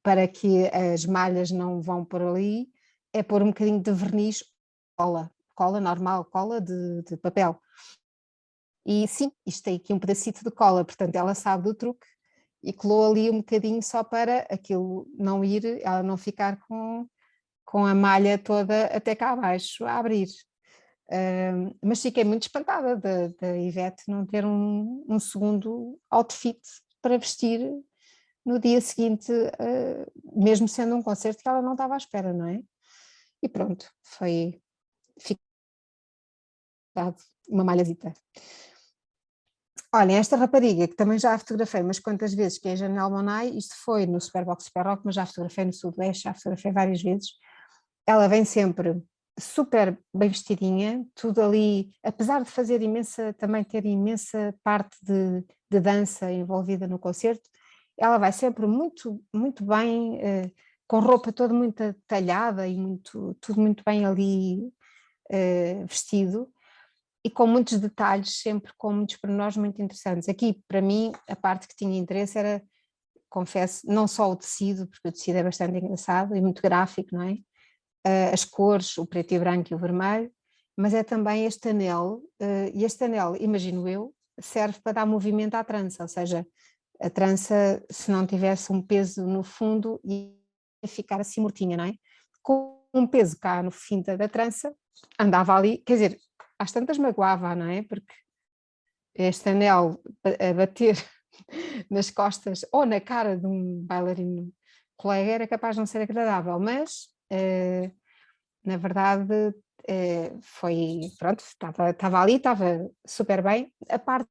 para que as malhas não vão por ali é pôr um bocadinho de verniz, cola normal, cola de papel. E sim, isto tem aqui um pedacito de cola, portanto ela sabe do truque e colou ali um bocadinho só para aquilo não ir, ela não ficar com a malha toda até cá abaixo a abrir. Mas fiquei muito espantada da Ivete não ter um segundo outfit para vestir no dia seguinte, mesmo sendo um concerto que ela não estava à espera, não é? E pronto, foi uma malhazita. Olha, esta rapariga, que também já a fotografei umas quantas vezes, que é a Janelle Monáe, isto foi no Superbox Super Rock, mas já a fotografei no Sudoeste, já a fotografei várias vezes. Ela vem sempre super bem vestidinha, tudo ali, apesar de fazer também ter imensa parte de dança envolvida no concerto, ela vai sempre muito, muito bem, com roupa toda muito talhada e tudo muito bem ali vestido. E com muitos detalhes, sempre com muitos pormenores muito interessantes. Aqui, para mim, a parte que tinha interesse era, confesso, não só o tecido, porque o tecido é bastante engraçado e muito gráfico, não é? As cores, o preto e branco e o vermelho, mas é também este anel, e este anel, imagino eu, serve para dar movimento à trança, ou seja, a trança, se não tivesse um peso no fundo, ia ficar assim mortinha, não é? Com um peso cá no fim da trança, andava ali, quer dizer, às tantas magoava, não é? Porque este anel a bater nas costas ou na cara de um bailarino colega era capaz de não ser agradável, mas na verdade foi, pronto, estava ali, estava super bem. A parte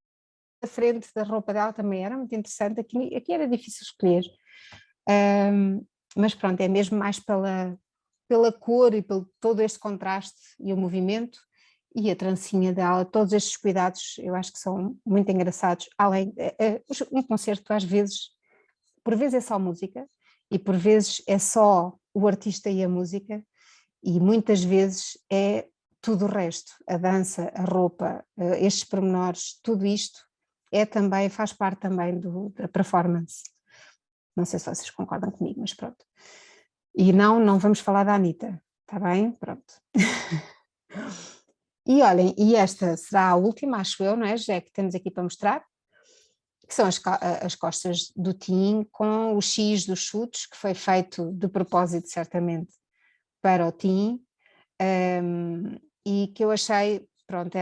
da frente da roupa dela também era muito interessante, aqui era difícil escolher, mas pronto, é mesmo mais pela cor e pelo todo este contraste e o movimento. E a trancinha dela, todos estes cuidados, eu acho que são muito engraçados. Além, um concerto às vezes, por vezes é só música e por vezes é só o artista e a música e muitas vezes é tudo o resto, a dança, a roupa, estes pormenores, tudo isto faz parte também da performance. Não sei se vocês concordam comigo, mas pronto. E não vamos falar da Anitta, está bem? Pronto. E olhem, e esta será a última, acho eu, não é, Jé, que temos aqui para mostrar, que são as costas do Tim com o X dos chutes, que foi feito de propósito, certamente, para o Tim, e que eu achei, pronto,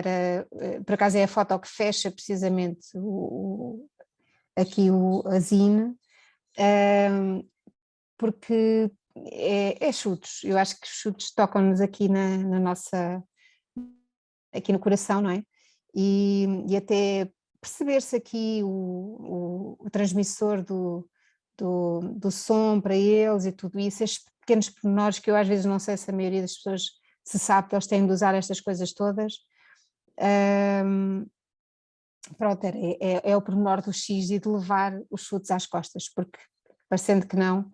por acaso é a foto que fecha precisamente aqui a zine, porque é chutes, eu acho que os chutes tocam-nos aqui na nossa... aqui no coração, não é? E até perceber-se aqui o transmissor do som para eles e tudo isso, estes pequenos pormenores que eu às vezes não sei se a maioria das pessoas se sabe que eles têm de usar estas coisas todas. Pronto, é o pormenor do X e de levar os chutes às costas, porque parecendo que não,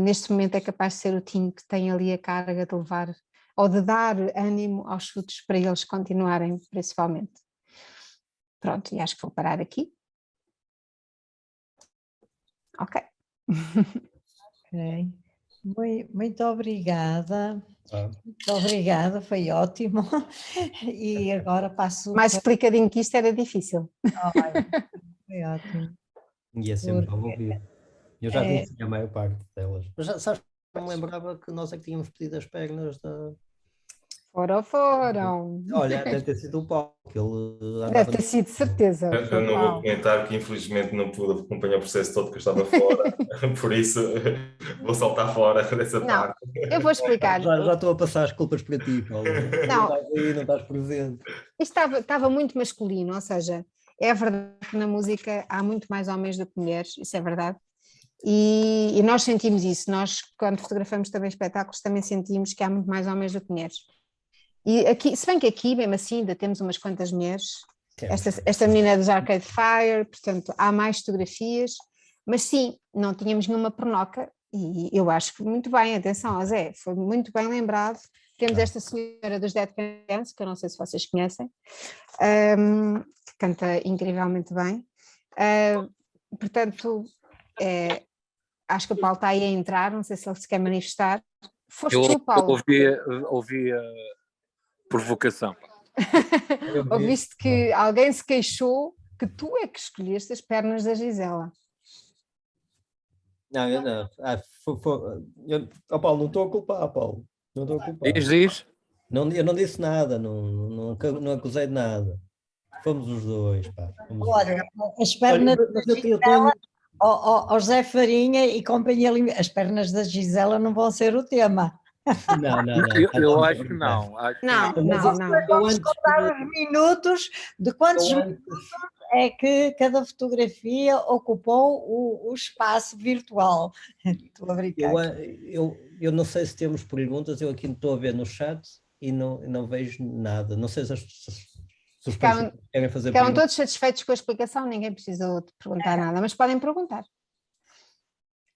neste momento é capaz de ser o Tim que tem ali a carga de levar ou de dar ânimo aos chutes para eles continuarem principalmente. Pronto, e acho que vou parar aqui. Ok. Ok. Muito obrigada. Muito obrigada, foi ótimo. E agora passo... Mais explicadinho que isto era difícil. Foi ótimo. E é sempre bom ouvir. Eu já conheci a maior parte delas. Mas já sabes, não me lembrava que nós é que tínhamos pedido as pernas Foram. Olha, deve ter sido o Paulo, que ele Deve andava... ter sido, de certeza. Eu não vou comentar que infelizmente não pude acompanhar o processo todo que eu estava fora, por isso vou saltar fora dessa Não, parte. eu vou explicar. Já estou a passar as culpas para ti, Paulo. Não Não, estás aí, não estás presente. isto estava muito masculino, ou seja, é verdade que na música há muito mais homens do que mulheres, isso é verdade. E nós sentimos isso, nós quando fotografamos também espetáculos também sentimos que há muito mais homens do que mulheres. E aqui, se bem que aqui, mesmo assim, ainda temos umas quantas mulheres, esta menina é dos Arcade Fire, portanto há mais fotografias, mas sim, não tínhamos nenhuma pernoca e eu acho que muito bem, atenção, Zé, foi muito bem lembrado. Temos esta senhora dos Dead Can Dance, que eu não sei se vocês conhecem, que canta incrivelmente bem. Portanto, acho que o Paulo está aí a entrar, não sei se ele se quer manifestar. Foste tu, Paulo? Ouvi a provocação. Ouviste que alguém se queixou que tu é que escolheste as pernas da Gisela. Não, eu não. Paulo, não estou a culpar, Paulo. Não estou a culpar. Diz? Eu não disse nada, não acusei de nada. Fomos os dois, pá. Olha, as pernas da Gisela, José Farinha e companhia, as pernas da Gisela não vão ser o tema. Não. Eu acho que não. Não. Vamos contar os minutos de quantos minutos é que cada fotografia ocupou o espaço virtual. Estou a brincar. Eu não sei se temos perguntas, eu aqui estou a ver no chat e não vejo nada. Não sei se os participantes querem fazer Ficaram perguntas. todos satisfeitos com a explicação, ninguém precisou de perguntar nada, mas podem perguntar.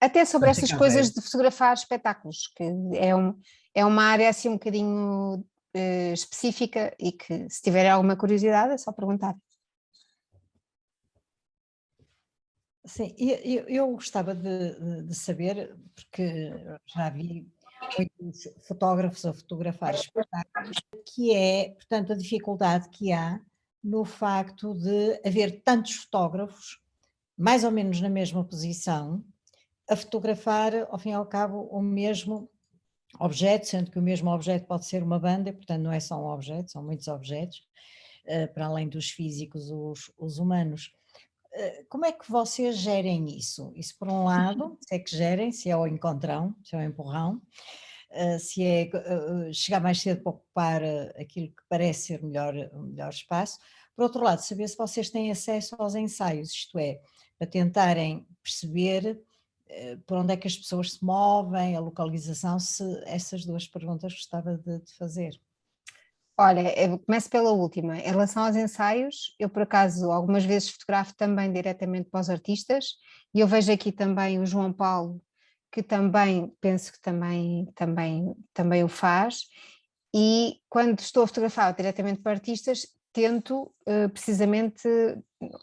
Até sobre essas coisas de fotografar espetáculos, que é uma área assim um bocadinho específica e que se tiverem alguma curiosidade é só perguntar. Sim, eu gostava de saber, porque já vi muitos fotógrafos a fotografar espetáculos, que é, portanto, a dificuldade que há no facto de haver tantos fotógrafos, mais ou menos na mesma posição, a fotografar, ao fim e ao cabo, o mesmo objeto, sendo que o mesmo objeto pode ser uma banda, portanto não é só um objeto, são muitos objetos, para além dos físicos, os humanos. Como é que vocês gerem isso? Isso por um lado, se é que gerem, se é ao encontrão, se é ao empurrão, se é chegar mais cedo para ocupar aquilo que parece ser o melhor espaço. Por outro lado, saber se vocês têm acesso aos ensaios, isto é, para tentarem perceber por onde é que as pessoas se movem, a localização, essas duas perguntas gostava de fazer. Olha, eu começo pela última. Em relação aos ensaios, eu por acaso algumas vezes fotografo também diretamente para os artistas e eu vejo aqui também o João Paulo, que também penso que também o faz, e quando estou a fotografar diretamente para artistas, tento precisamente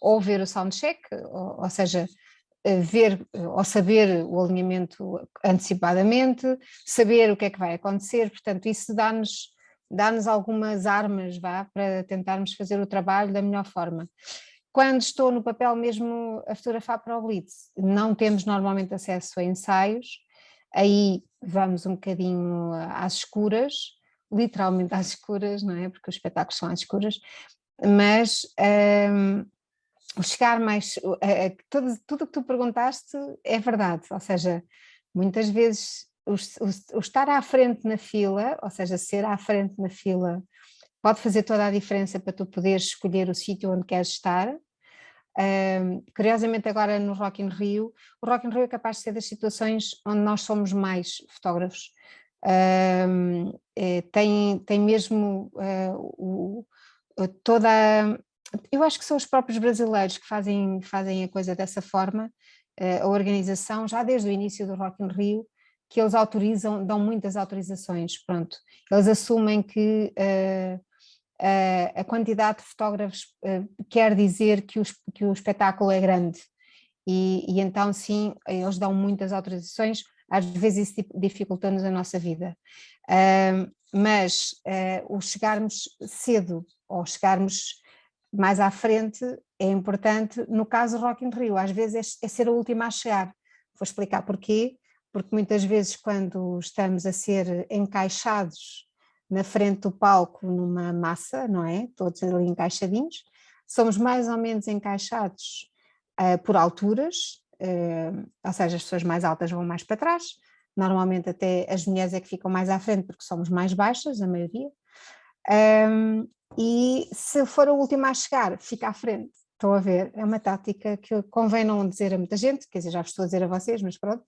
ou ver o soundcheck, ou seja, ver ou saber o alinhamento antecipadamente, saber o que é que vai acontecer, portanto isso dá-nos algumas armas para tentarmos fazer o trabalho da melhor forma. Quando estou no papel mesmo a fotografar para o Blitz, não temos normalmente acesso a ensaios, aí vamos um bocadinho às escuras, literalmente às escuras, não é? Porque os espetáculos são às escuras, mas o chegar mais, tudo o que tu perguntaste é verdade, ou seja, muitas vezes o estar à frente na fila, ou seja, ser à frente na fila, pode fazer toda a diferença para tu poderes escolher o sítio onde queres estar. Curiosamente agora no Rock in Rio, o Rock in Rio é capaz de ser das situações onde nós somos mais fotógrafos. Tem mesmo eu acho que são os próprios brasileiros que fazem a coisa dessa forma, a organização, já desde o início do Rock in Rio, que eles dão muitas autorizações, pronto. Eles assumem que a quantidade de fotógrafos quer dizer que o espetáculo é grande e então sim, eles dão muitas autorizações, às vezes isso dificulta-nos a nossa vida, mas o chegarmos cedo ou chegarmos mais à frente é importante. No caso do Rock in Rio, às vezes é ser a última a chegar. Vou explicar porquê, porque muitas vezes quando estamos a ser encaixados na frente do palco numa massa, não é? Todos ali encaixadinhos. Somos mais ou menos encaixados por alturas, ou seja, as pessoas mais altas vão mais para trás. Normalmente até as mulheres é que ficam mais à frente porque somos mais baixas, a maioria. E se for a última a chegar, fica à frente. Estão a ver? É uma tática que convém não dizer a muita gente, quer dizer, já vos estou a dizer a vocês, mas pronto,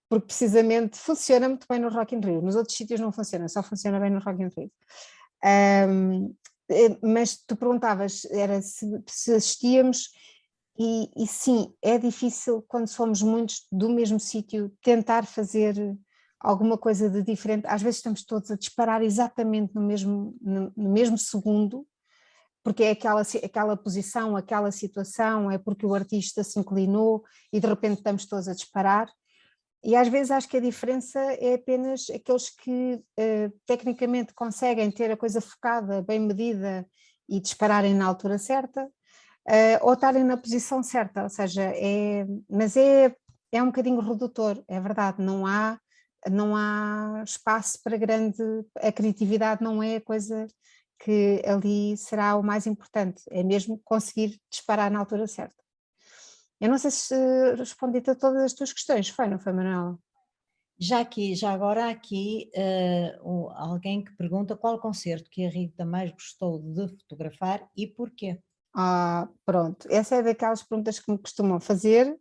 porque precisamente funciona muito bem no Rock in Rio. Nos outros sítios não funciona, só funciona bem no Rock in Rio. Mas tu perguntavas, era se assistíamos, e sim, é difícil quando somos muitos do mesmo sítio tentar fazer alguma coisa de diferente. Às vezes estamos todos a disparar exatamente no mesmo segundo, porque é aquela posição, aquela situação, é porque o artista se inclinou e de repente estamos todos a disparar. E às vezes acho que a diferença é apenas aqueles que tecnicamente conseguem ter a coisa focada, bem medida e dispararem na altura certa, ou estarem na posição certa, ou seja, mas é um bocadinho redutor, é verdade, não há espaço para a criatividade não é a coisa que ali será o mais importante, é mesmo conseguir disparar na altura certa. Eu não sei se respondi a todas as tuas questões, não foi, Manuela? Já agora há aqui alguém que pergunta qual concerto que a Rita mais gostou de fotografar e porquê? Pronto, essa é daquelas perguntas que me costumam fazer,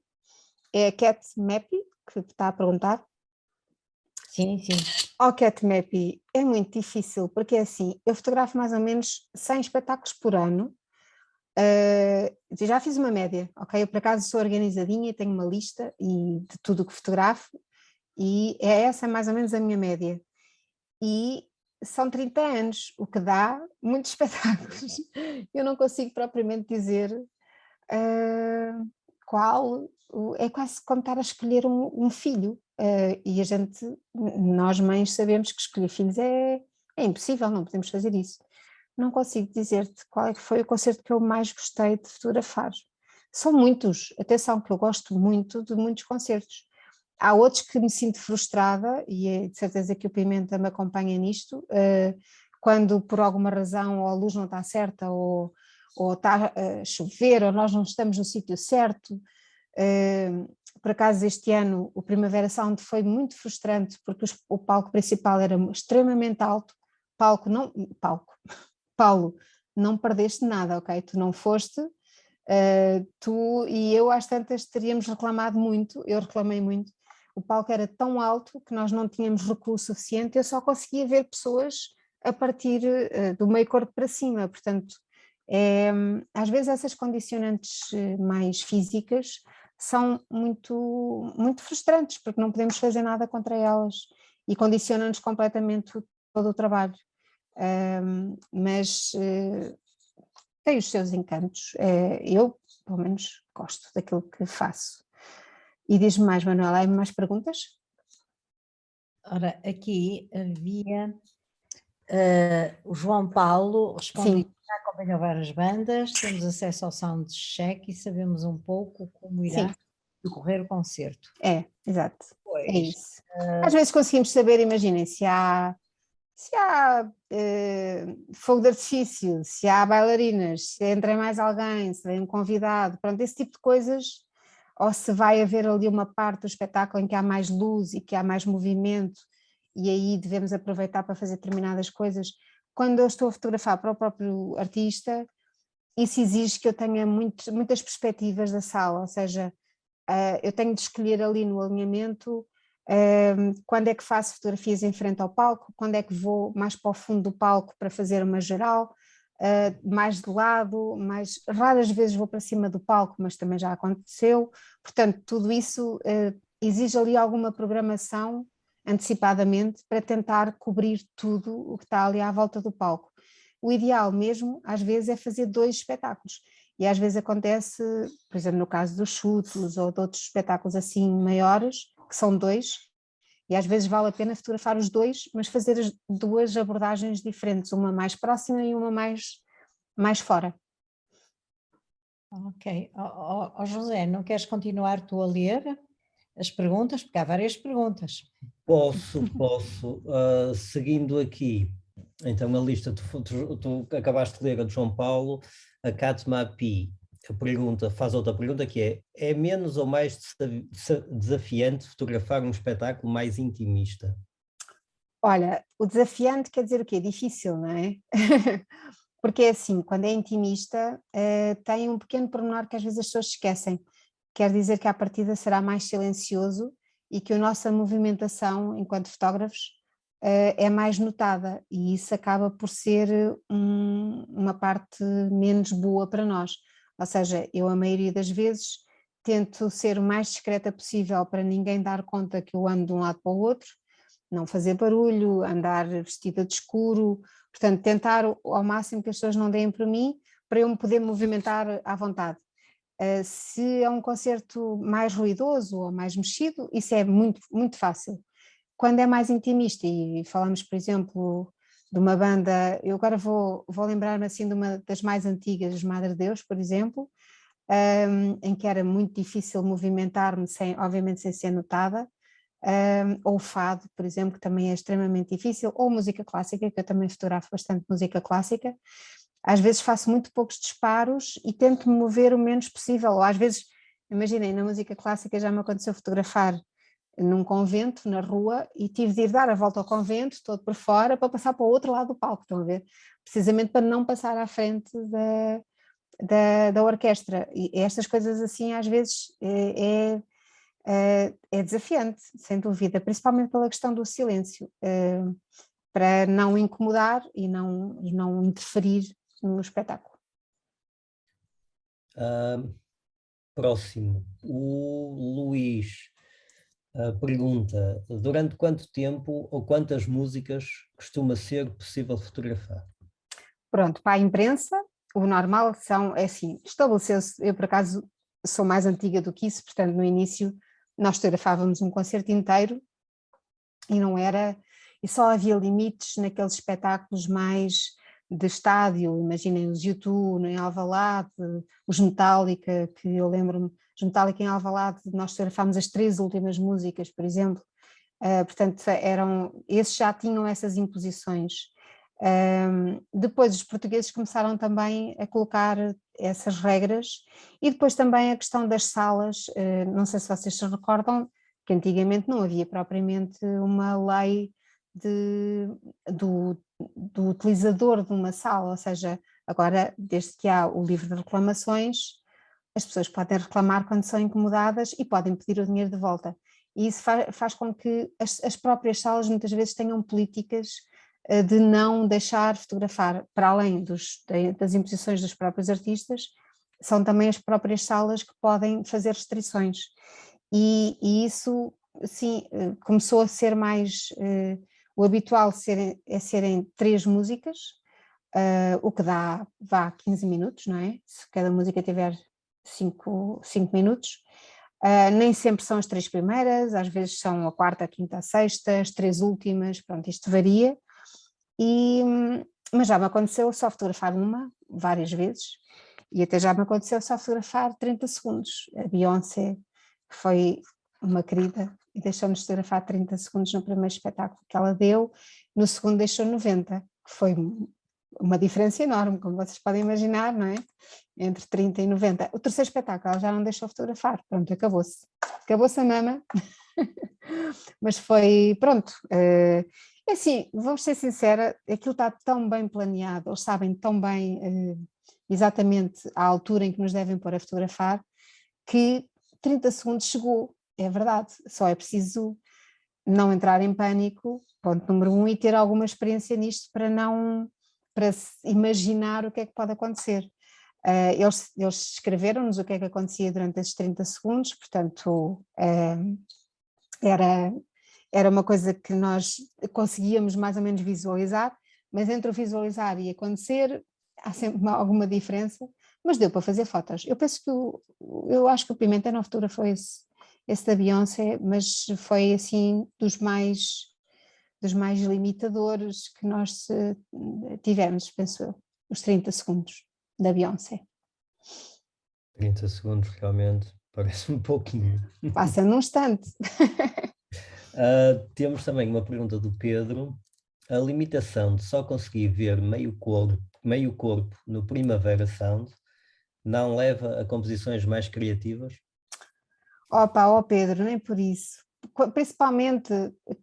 é a Cat Mappy, que está a perguntar. Sim. Ao Cat Mappy é muito difícil, porque é assim, eu fotografo mais ou menos 100 espetáculos por ano, já fiz uma média, ok? Eu por acaso sou organizadinha, tenho uma lista de tudo o que fotografo, e é essa mais ou menos a minha média. E são 30 anos, o que dá muitos espetáculos. Eu não consigo propriamente dizer qual, é quase como estar a escolher um filho. E nós mães sabemos que escolher filhos é impossível, não podemos fazer isso. Não consigo dizer-te qual é que foi o concerto que eu mais gostei de fotografar. São muitos, atenção que eu gosto muito de muitos concertos. Há outros que me sinto frustrada, e é de certeza que o Pimenta me acompanha nisto, quando por alguma razão ou a luz não está certa, ou está a chover, ou nós não estamos no sítio certo. Por acaso este ano o Primavera Sound foi muito frustrante, porque o palco principal era extremamente alto. Paulo, não perdeste nada, ok? Tu não foste, tu e eu às tantas teríamos reclamado muito, eu reclamei muito. O palco era tão alto que nós não tínhamos recuo suficiente, eu só conseguia ver pessoas a partir do meio corpo para cima, portanto, às vezes essas condicionantes mais físicas são muito, muito frustrantes, porque não podemos fazer nada contra elas e condicionam-nos completamente todo o trabalho. Mas tem os seus encantos, eu pelo menos gosto daquilo que faço. E diz-me mais, Manuela, há mais perguntas? Ora, aqui havia o João Paulo responde que já acompanhou várias bandas, temos acesso ao soundcheck e sabemos um pouco como irá decorrer o concerto. Exato, pois, é isso. Às vezes conseguimos saber, imaginem, se há fogo de artifício, se há bailarinas, se entra mais alguém, se vem um convidado, pronto, esse tipo de coisas, ou se vai haver ali uma parte do espetáculo em que há mais luz e que há mais movimento, e aí devemos aproveitar para fazer determinadas coisas. Quando eu estou a fotografar para o próprio artista, isso exige que eu tenha muitas perspectivas da sala, ou seja, eu tenho de escolher ali no alinhamento quando é que faço fotografias em frente ao palco, quando é que vou mais para o fundo do palco para fazer uma geral, mais de lado, raras vezes vou para cima do palco, mas também já aconteceu, portanto tudo isso exige ali alguma programação antecipadamente para tentar cobrir tudo o que está ali à volta do palco. O ideal mesmo às vezes é fazer 2 espetáculos. E às vezes acontece, por exemplo, no caso dos chutos ou de outros espetáculos assim maiores, que são 2, e às vezes vale a pena fotografar os 2, mas fazer as 2 abordagens diferentes, uma mais próxima e uma mais fora. Ok. José, não queres continuar tu a ler as perguntas? Porque há várias perguntas. Posso. Seguindo aqui, Então a lista, tu acabaste de ler a de João Paulo, a Katma Pi. Faz outra pergunta que é menos ou mais desafiante fotografar um espetáculo mais intimista? Olha, o desafiante quer dizer o quê? Difícil, não é? Porque é assim, quando é intimista, tem um pequeno pormenor que às vezes as pessoas esquecem. Quer dizer que à partida será mais silencioso e que a nossa movimentação enquanto fotógrafos é mais notada, e isso acaba por ser uma parte menos boa para nós. Ou seja, eu a maioria das vezes tento ser o mais discreta possível para ninguém dar conta que eu ando de um lado para o outro, não fazer barulho, andar vestida de escuro, portanto tentar ao máximo que as pessoas não deem por mim para eu me poder movimentar à vontade. Se é um concerto mais ruidoso ou mais mexido, isso é muito, muito fácil. Quando é mais intimista, e falamos, por exemplo, de uma banda, eu agora vou lembrar-me assim de uma das mais antigas, os Madre Deus, por exemplo, em que era muito difícil movimentar-me, obviamente sem ser notada, ou fado, por exemplo, que também é extremamente difícil, ou música clássica, que eu também fotografo bastante música clássica. Às vezes faço muito poucos disparos e tento me mover o menos possível, ou às vezes, imaginem, na música clássica já me aconteceu fotografar num convento, na rua, e tive de ir dar a volta ao convento, todo por fora, para passar para o outro lado do palco, estão a ver? Precisamente para não passar à frente da orquestra. E estas coisas assim às vezes é desafiante, sem dúvida, principalmente pela questão do silêncio, para não incomodar e não interferir no espetáculo. Próximo, o Luís pergunta: durante quanto tempo ou quantas músicas costuma ser possível fotografar? Pronto, para a imprensa, o normal é assim, estabeleceu-se, eu por acaso sou mais antiga do que isso, portanto no início nós fotografávamos um concerto inteiro e só havia limites naqueles espetáculos mais de estádio, imaginem os U2 em Alvalade, os Metallica, que eu lembro-me, os Metallica em Alvalade, nós fotografámos as 3 últimas músicas, por exemplo, portanto esses já tinham essas imposições. Depois os portugueses começaram também a colocar essas regras, e depois também a questão das salas, não sei se vocês se recordam, que antigamente não havia propriamente uma lei do utilizador de uma sala, ou seja, agora desde que há o livro de reclamações, as pessoas podem reclamar quando são incomodadas e podem pedir o dinheiro de volta, e isso faz com que as próprias salas muitas vezes tenham políticas de não deixar fotografar, para além das imposições dos próprios artistas, são também as próprias salas que podem fazer restrições, e isso sim começou a ser mais, o habitual serem 3 músicas, o que dá 15 minutos, não é? Se cada música tiver 5 minutos, nem sempre são as 3 primeiras, às vezes são a quarta, a quinta, a sexta, as 3 últimas, pronto, isto varia. Mas já me aconteceu só fotografar várias vezes, e até já me aconteceu só fotografar 30 segundos. A Beyoncé, que foi uma querida, e deixou-nos fotografar 30 segundos no primeiro espetáculo que ela deu, no segundo deixou 90, que foi uma diferença enorme, como vocês podem imaginar, não é? Entre 30 e 90. O terceiro espetáculo ela já não deixou fotografar, pronto, acabou-se a mama. Mas foi, pronto, assim, vamos ser sincera, aquilo está tão bem planeado, eles sabem tão bem exatamente a altura em que nos devem pôr a fotografar, que 30 segundos chegou, é verdade, só é preciso não entrar em pânico, ponto número 1, e ter alguma experiência nisto para se imaginar o que é que pode acontecer. Eles escreveram-nos o que é que acontecia durante esses 30 segundos, portanto era uma coisa que nós conseguíamos mais ou menos visualizar, mas entre o visualizar e acontecer há sempre alguma diferença, mas deu para fazer fotos. Eu acho que o Pimenta não fotografou esse da Beyoncé, mas foi assim dos mais limitadores que nós tivemos, penso eu, os 30 segundos da Beyoncé. 30 segundos realmente parece um pouquinho. Passa num instante. Temos também uma pergunta do Pedro. a limitação de só conseguir ver meio corpo no Primavera Sound não leva a composições mais criativas? Ó Pedro, nem por isso. Principalmente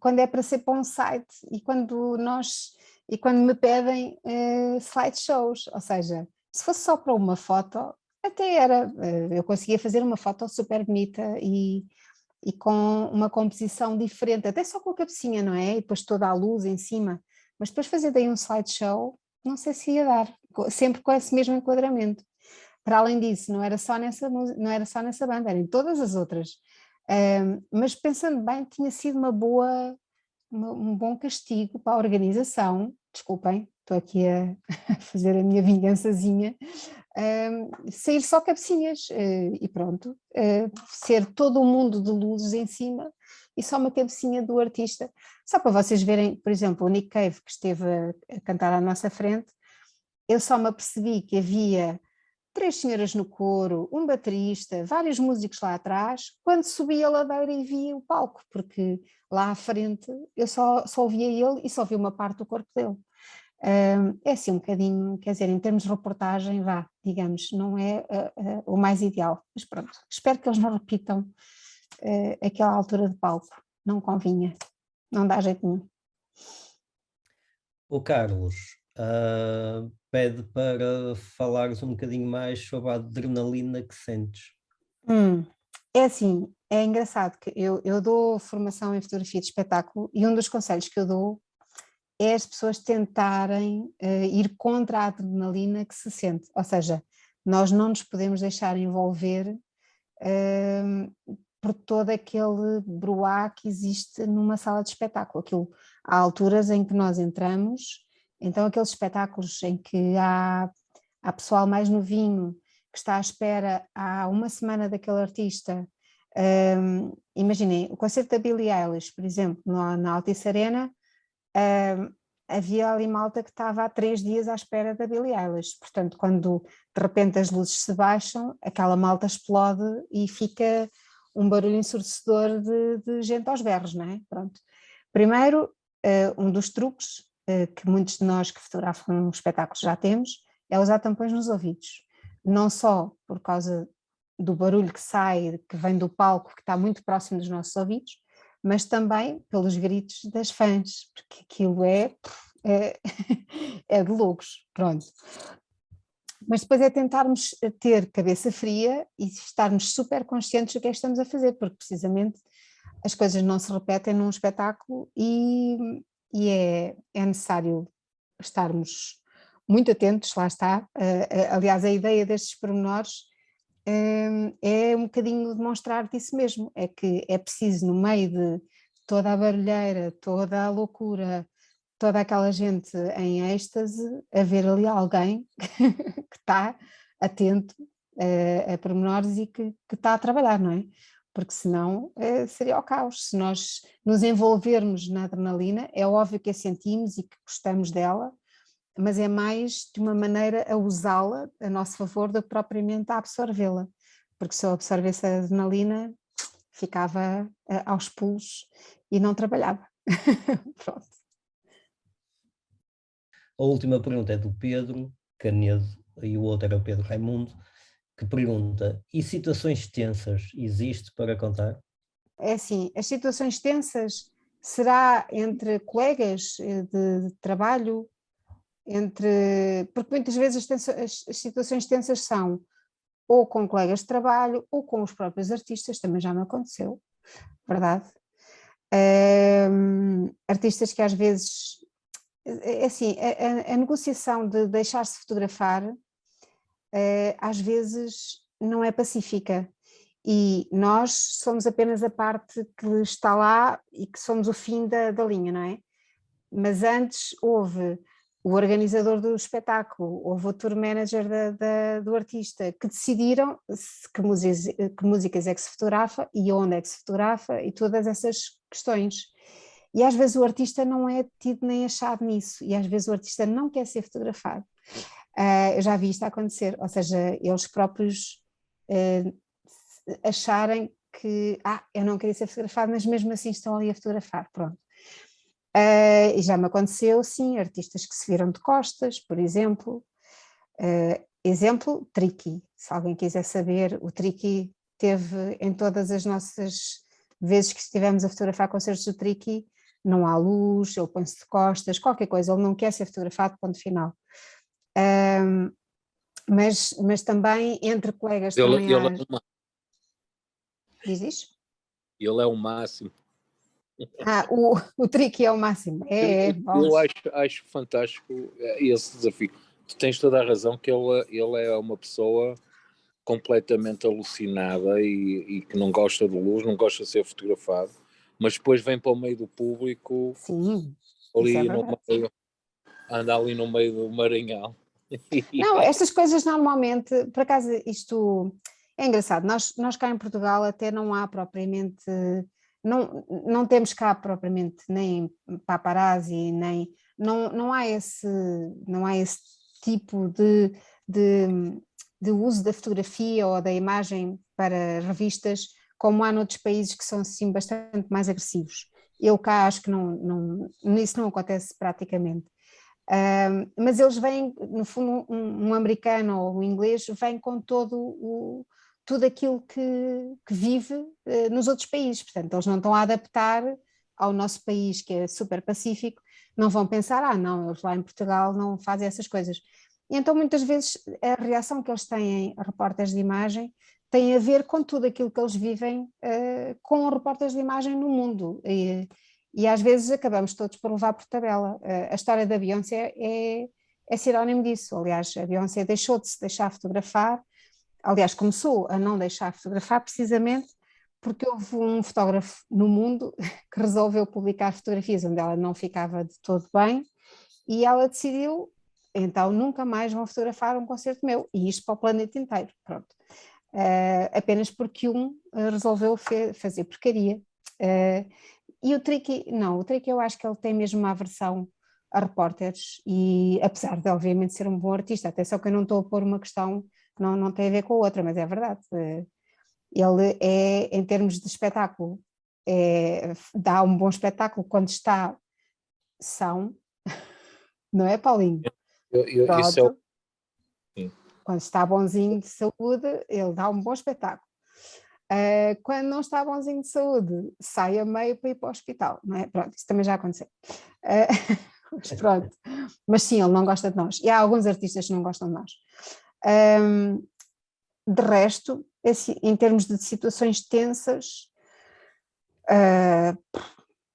quando é para ser para um site e quando me pedem slideshows, ou seja, se fosse só para uma foto, até era, eu conseguia fazer uma foto super bonita e com uma composição diferente, até só com a cabecinha, não é? E depois toda a luz em cima, mas depois fazer daí um slideshow, não sei se ia dar, sempre com esse mesmo enquadramento. Para além disso, não era só nessa banda, era em todas as outras. Mas pensando bem, tinha sido um bom castigo para a organização. Desculpem, estou aqui a fazer a minha vingançazinha. Sair só cabecinhas e pronto, ser todo o mundo de luzes em cima e só uma cabecinha do artista. Só para vocês verem, por exemplo, o Nick Cave, que esteve a cantar à nossa frente, eu só me apercebi que havia 3 senhoras no coro, um baterista, vários músicos lá atrás, quando subi a ladeira e vi o palco, porque lá à frente eu só ouvia ele e só vi uma parte do corpo dele. É assim um bocadinho, quer dizer, em termos de reportagem, digamos, não é o mais ideal, mas pronto, espero que eles não repitam aquela altura de palco, não convinha, não dá jeito nenhum. O Carlos pede para falares um bocadinho mais sobre a adrenalina que sentes. É assim, é engraçado que eu dou formação em fotografia de espetáculo e um dos conselhos que eu dou é as pessoas tentarem ir contra a adrenalina que se sente, ou seja, nós não nos podemos deixar envolver por todo aquele bruá que existe numa sala de espetáculo. Há alturas em que nós entramos, então aqueles espetáculos em que há pessoal mais novinho que está à espera há uma semana daquele artista. Imaginem, o concerto da Billie Eilish, por exemplo, na Altice Arena, havia ali malta que estava há 3 dias à espera da Billie Eilish, portanto quando de repente as luzes se baixam, aquela malta explode e fica um barulho ensurdecedor de gente aos berros, não é? Pronto. Primeiro, um dos truques que muitos de nós que fotografam espetáculos já temos, é usar tampões nos ouvidos, não só por causa do barulho que sai, que vem do palco, que está muito próximo dos nossos ouvidos, mas também pelos gritos das fãs, porque aquilo é de loucos, pronto. Mas depois é tentarmos ter cabeça fria e estarmos super conscientes do que é que estamos a fazer, porque precisamente as coisas não se repetem num espetáculo e é necessário estarmos muito atentos, lá está. Aliás, a ideia destes pormenores é um bocadinho demonstrar disso mesmo, é que é preciso, no meio de toda a barulheira, toda a loucura, toda aquela gente em êxtase, haver ali alguém que está atento a pormenores e que está a trabalhar, não é? Porque senão seria o caos. Se nós nos envolvermos na adrenalina, é óbvio que a sentimos e que gostamos dela, mas é mais de uma maneira a usá-la a nosso favor do que propriamente a absorvê-la, porque se eu absorvesse a adrenalina ficava aos pulos e não trabalhava. Pronto. A última pergunta é do Pedro Canedo, e o outro era o Pedro Raimundo, que pergunta: e situações tensas existe para contar? É assim, as situações tensas será entre colegas de trabalho, porque muitas vezes as situações tensas são ou com colegas de trabalho ou com os próprios artistas, também já me aconteceu, verdade? Artistas que às vezes, é assim, a negociação de deixar-se fotografar às vezes não é pacífica e nós somos apenas a parte que está lá e que somos o fim da linha, não é? Mas antes houve o organizador do espetáculo, houve o tour manager do artista, que decidiram que músicas é que se fotografa e onde é que se fotografa e todas essas questões. E às vezes o artista não é tido nem achado nisso, e às vezes o artista não quer ser fotografado. Eu já vi isto acontecer, ou seja, eles próprios acharem que eu não queria ser fotografado, mas mesmo assim estão ali a fotografar, pronto. E já me aconteceu, sim, artistas que se viram de costas, por exemplo. Exemplo, Tricky. Se alguém quiser saber, o Tricky teve em todas as nossas vezes que estivemos a fotografar concertos do Tricky, não há luz, ele põe-se de costas, qualquer coisa, ele não quer ser fotografado, ponto final. Mas também entre colegas também há... Diz isso? Ele é o máximo. O Tricky é o máximo. Eu acho fantástico esse desafio. Tu tens toda a razão que ele é uma pessoa completamente alucinada e que não gosta de luz, não gosta de ser fotografado, mas depois vem para o meio do público. Sim, ali no meio, anda ali no meio do Maranhão. Não, estas coisas normalmente, por acaso isto é engraçado, nós cá em Portugal até não há propriamente, não temos cá propriamente nem paparazzi, nem, não há esse tipo de uso da fotografia ou da imagem para revistas, como há noutros países que são assim bastante mais agressivos. Eu cá acho que isso não acontece praticamente. Mas eles vêm, no fundo, um americano ou um inglês vem com tudo aquilo que vive nos outros países, portanto eles não estão a adaptar ao nosso país, que é super pacífico, não vão pensar, não, eles lá em Portugal não fazem essas coisas. E então muitas vezes a reação que eles têm a repórteres de imagem tem a ver com tudo aquilo que eles vivem com repórteres de imagem no mundo. E às vezes acabamos todos por levar por tabela. A história da Beyoncé é sinónimo disso. Aliás, a Beyoncé deixou de se deixar fotografar, aliás, começou a não deixar fotografar precisamente porque houve um fotógrafo no mundo que resolveu publicar fotografias onde ela não ficava de todo bem e ela decidiu, então nunca mais vão fotografar um concerto meu, e isto para o planeta inteiro, pronto. Apenas porque resolveu fazer porcaria. E o Tricky eu acho que ele tem mesmo uma aversão a repórteres e apesar de obviamente ser um bom artista, até só que eu não estou a pôr uma questão, não tem a ver com a outra, mas é verdade, ele é, em termos de espetáculo, dá um bom espetáculo quando está são, não é, Paulinho? Isso Quando está bonzinho de saúde, ele dá um bom espetáculo. Quando não está bonzinho de saúde, sai a meio para ir para o hospital, não é? Pronto, isso também já aconteceu. Mas pronto, mas sim, ele não gosta de nós. E há alguns artistas que não gostam de nós. De resto, em termos de situações tensas,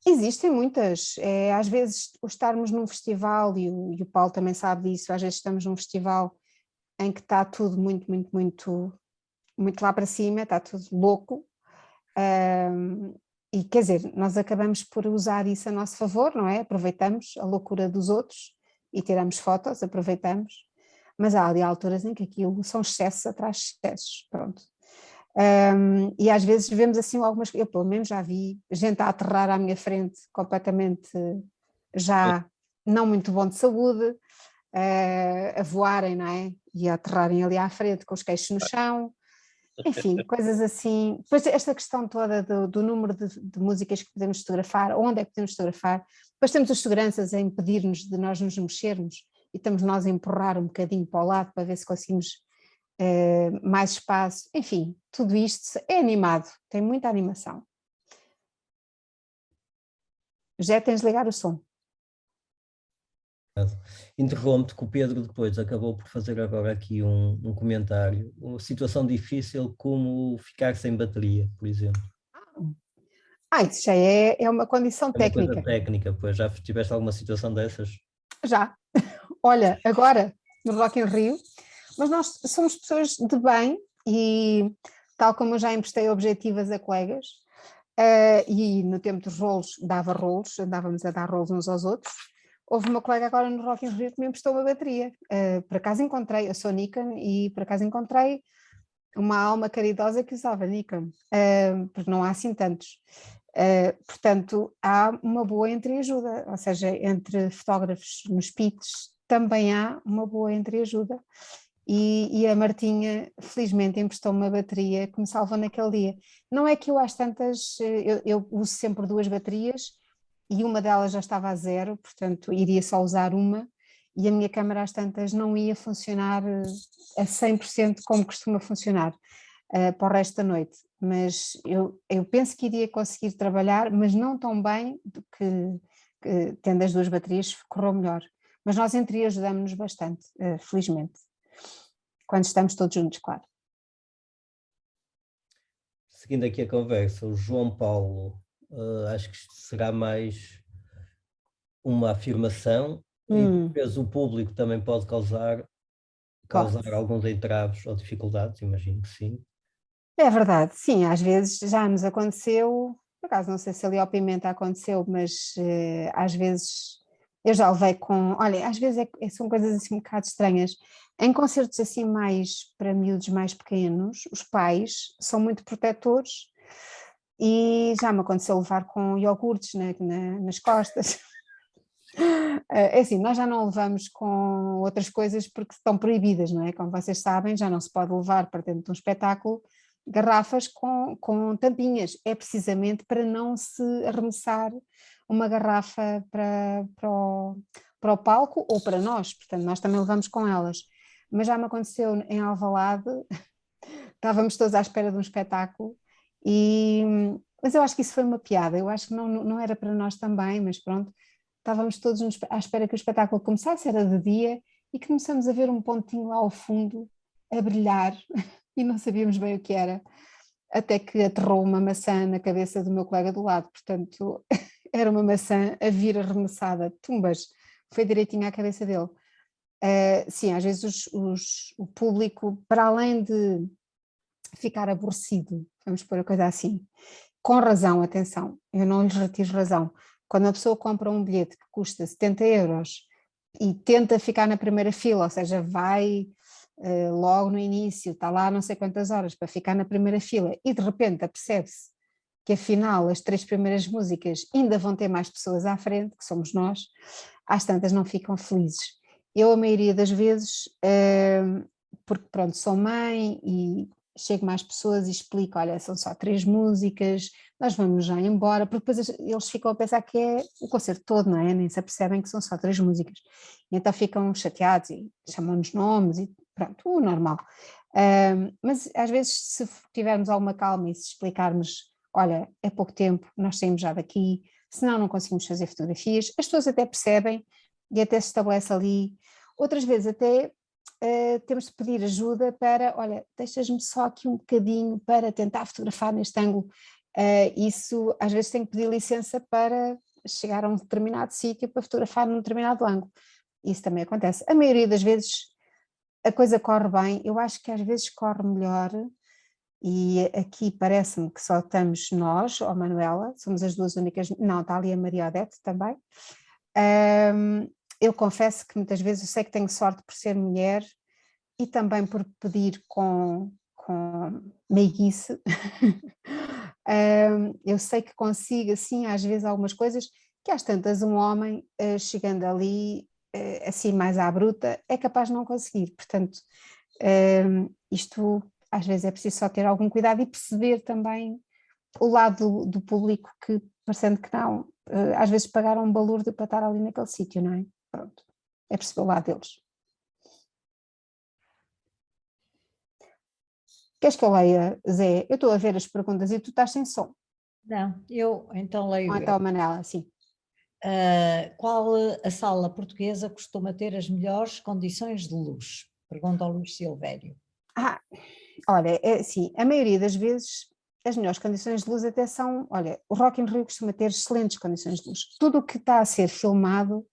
existem muitas. Às vezes, estarmos num festival, e o Paulo também sabe disso, às vezes estamos num festival em que está tudo muito, muito, muito, muito lá para cima, está tudo louco, e quer dizer, nós acabamos por usar isso a nosso favor, não é? Aproveitamos a loucura dos outros e tiramos fotos, aproveitamos, mas há ali alturas em que aquilo são excessos atrás de excessos, pronto. E às vezes vemos assim algumas, eu pelo menos já vi gente a aterrar à minha frente completamente já não muito bom de saúde, a voarem, não é? E a aterrarem ali à frente com os queixos no chão, enfim, coisas assim. Depois esta questão toda do número de músicas que podemos fotografar, onde é que podemos fotografar, depois temos os seguranças a impedir-nos de nós nos mexermos e estamos nós a empurrar um bocadinho para o lado para ver se conseguimos mais espaço, enfim, tudo isto é animado, tem muita animação. Já tens de ligar o som. Interrompo-te que o Pedro depois acabou por fazer agora aqui um comentário, uma situação difícil como ficar sem bateria, por exemplo. Isso já é uma condição técnica. Uma coisa técnica, pois já tiveste alguma situação dessas? Já, olha, agora no Rock in Rio, mas nós somos pessoas de bem e tal como eu já emprestei objetivas a colegas e no tempo dos rolos dava rolos, andávamos a dar rolos uns aos outros. Houve uma colega agora no Rock in Rio que me emprestou uma bateria, por acaso encontrei, eu sou Nikon e por acaso encontrei uma alma caridosa que usava Nikon, porque não há assim tantos. Portanto, há uma boa entreajuda, ou seja, entre fotógrafos nos pits também há uma boa entreajuda. E a Martinha, felizmente, emprestou-me uma bateria que me salvou naquele dia. Não é que eu às tantas, eu uso sempre duas baterias, e uma delas já estava a 0, portanto iria só usar uma, e a minha câmara às tantas não ia funcionar a 100% como costuma funcionar para o resto da noite, mas eu penso que iria conseguir trabalhar, mas não tão bem que tendo as 2 baterias correu melhor, mas nós entre ajudamos-nos bastante, felizmente, quando estamos todos juntos, claro. Seguindo aqui a conversa, o João Paulo, acho que isto será mais uma afirmação e depois o público também pode causar alguns entraves ou dificuldades, imagino que sim. É verdade, sim, às vezes já nos aconteceu, por acaso não sei se ali ao Pimenta aconteceu, mas às vezes eu já levei com, olha, às vezes são coisas assim um bocado estranhas, em concertos assim mais para miúdos mais pequenos, os pais são muito protetores e já me aconteceu levar com iogurtes nas costas. É assim, nós já não levamos com outras coisas porque estão proibidas, não é? Como vocês sabem, já não se pode levar para dentro de um espetáculo garrafas com tampinhas, é precisamente para não se arremessar uma garrafa para o palco ou para nós, portanto nós também levamos com elas, mas já me aconteceu em Alvalade, estávamos todos à espera de um espetáculo, mas eu acho que isso foi uma piada, eu acho que não era para nós também, mas pronto, estávamos todos à espera que o espetáculo começasse, era de dia, e começamos a ver um pontinho lá ao fundo a brilhar e não sabíamos bem o que era, até que aterrou uma maçã na cabeça do meu colega do lado, portanto era uma maçã a vir arremessada, tumbas, foi direitinho à cabeça dele. Sim, às vezes o público, para além de ficar aborrecido, vamos pôr a coisa assim, com razão, atenção, eu não lhes retiro razão, quando a pessoa compra um bilhete que custa 70 euros e tenta ficar na primeira fila, ou seja, vai logo no início, está lá não sei quantas horas para ficar na primeira fila e de repente apercebe-se que afinal as 3 primeiras músicas ainda vão ter mais pessoas à frente, que somos nós, às tantas não ficam felizes. Eu a maioria das vezes, porque pronto, sou mãe e chego mais pessoas e explico, olha, são só 3 músicas, nós vamos já embora, porque depois eles ficam a pensar que é o concerto todo, não é? Nem se apercebem que são só 3 músicas. E então ficam chateados e chamam-nos nomes e pronto, o normal. Mas às vezes se tivermos alguma calma e se explicarmos, olha, é pouco tempo, nós saímos já daqui, senão não conseguimos fazer fotografias, as pessoas até percebem e até se estabelece ali. Outras vezes até temos de pedir ajuda para, olha, deixas-me só aqui um bocadinho para tentar fotografar neste ângulo. Isso às vezes tem que pedir licença para chegar a um determinado sítio para fotografar num determinado ângulo. Isso também acontece. A maioria das vezes a coisa corre bem, eu acho que às vezes corre melhor, e aqui parece-me que só estamos nós, ou a Manuela, somos as 2 únicas, não, está ali a Maria Odete também. Eu confesso que muitas vezes eu sei que tenho sorte por ser mulher e também por pedir com meiguice. Eu sei que consigo assim às vezes algumas coisas que às tantas um homem chegando ali assim mais à bruta é capaz de não conseguir, portanto isto às vezes é preciso só ter algum cuidado e perceber também o lado do público que, parecendo que não, às vezes pagaram um balúrdio para estar ali naquele sítio, não é? Pronto, é perceber o lado deles. Queres que eu leia, Zé? Eu estou a ver as perguntas e tu estás sem som. Não, eu então leio. Ou então a Manela, sim. Qual a sala portuguesa costuma ter as melhores condições de luz? Pergunta ao Luís Silvério. Olha, sim, a maioria das vezes as melhores condições de luz até são, olha, o Rock in Rio costuma ter excelentes condições de luz. Tudo o que está a ser filmado,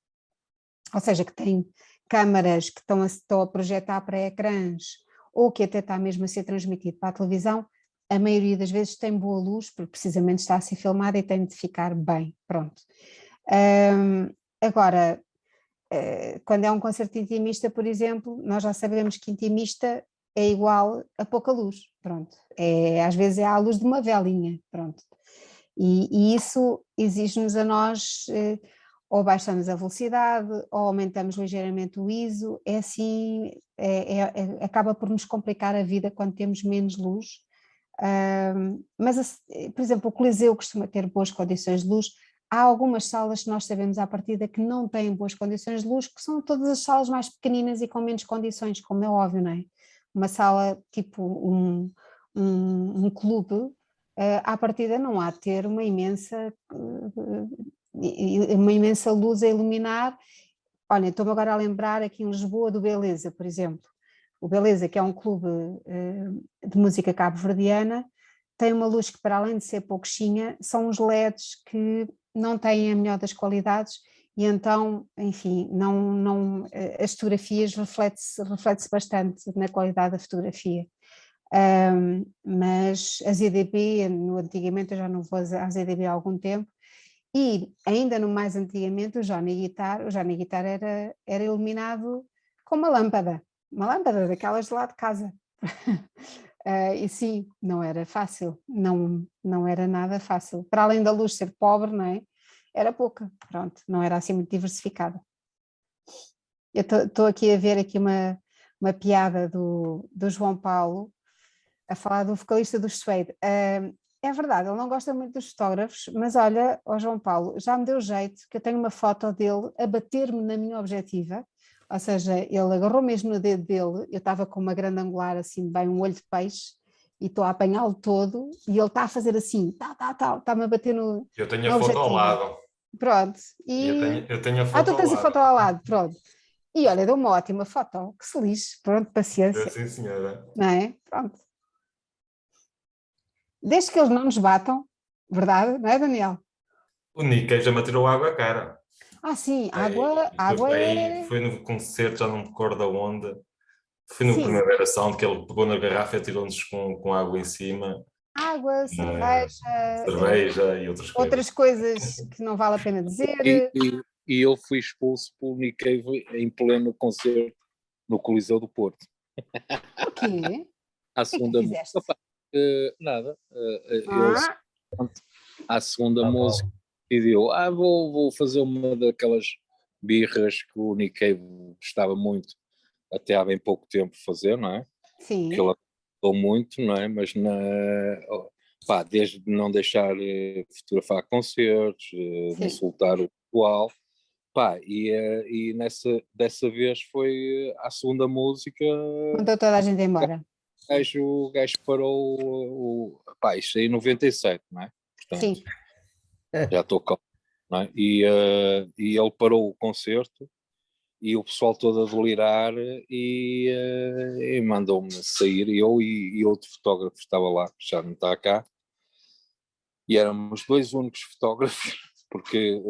ou seja, que tem câmaras que estão a projetar para ecrãs ou que até está mesmo a ser transmitido para a televisão, a maioria das vezes tem boa luz, porque precisamente está a ser filmada e tem de ficar bem, pronto. Agora, quando é um concerto intimista, por exemplo, nós já sabemos que intimista é igual a pouca luz, pronto. Às vezes é à luz de uma velinha, pronto. E isso exige-nos a nós, ou baixamos a velocidade, ou aumentamos ligeiramente o ISO, é assim, acaba por nos complicar a vida quando temos menos luz. Mas, por exemplo, o Coliseu costuma ter boas condições de luz, há algumas salas que nós sabemos à partida que não têm boas condições de luz, que são todas as salas mais pequeninas e com menos condições, como é óbvio, não é? Uma sala tipo um clube, à partida não há de ter uma imensa luz a iluminar. Olha, estou-me agora a lembrar aqui em Lisboa do Beleza, por exemplo. O Beleza, que é um clube de música cabo-verdiana, tem uma luz que, para além de ser pouquinha, são os LEDs que não têm a melhor das qualidades e então, enfim, as fotografias reflete-se bastante na qualidade da fotografia. Mas a ZDB, antigamente, eu já não vou à ZDB há algum tempo, e ainda no mais antigamente o Johnny Guitar era iluminado com uma lâmpada daquelas de lá de casa. E sim, não era fácil, não era nada fácil. Para além da luz ser pobre, não é? Era pouca, pronto, não era assim muito diversificada. Eu estou aqui a ver aqui uma piada do João Paulo a falar do vocalista dos Suede. É verdade, ele não gosta muito dos fotógrafos, mas olha, João Paulo, já me deu jeito que eu tenho uma foto dele a bater-me na minha objetiva, ou seja, ele agarrou mesmo no dedo dele, eu estava com uma grande angular assim, bem um olho de peixe, e estou a apanhá-lo todo, e ele está a fazer assim, está-me a bater no Eu tenho a no foto ao objetivo. lado. Pronto. Eu tenho a foto tu ao tens a lado. foto ao lado, pronto. E olha, deu uma ótima foto, que se lixe, pronto, paciência. Sim, senhora. Não é? Pronto. Desde que eles não nos batam, verdade, não é, Daniel? O Nick já me tirou água à cara. Sim, água é... Foi no concerto, já não me recordo aonde. Foi no Sim, Primavera Sound que ele pegou na garrafa e atirou-nos com água em cima. água, cerveja, Cerveja e outras coisas. outras coisas que não vale a pena dizer. E eu fui expulso por Nick Cave em pleno concerto no Coliseu do Porto. O quê? À O que é que segunda fizeste? nada. Ah, À segunda bom. música decidiu, vou fazer uma daquelas birras que o Nick Cave gostava muito até há bem pouco tempo fazer, não é? sim, Que ele ajudou muito, não é? Mas desde não deixar fotografar concertos, sim. insultar o pessoal, e dessa vez foi à segunda música, Mandou toda a gente embora. o gajo parou, isto aí em 97, não é? Portanto, Sim. já estou calmo, não é? E ele parou o concerto e o pessoal todo a delirar e mandou-me sair, eu e outro fotógrafo estava lá, que já não está cá, e éramos dois únicos fotógrafos, porque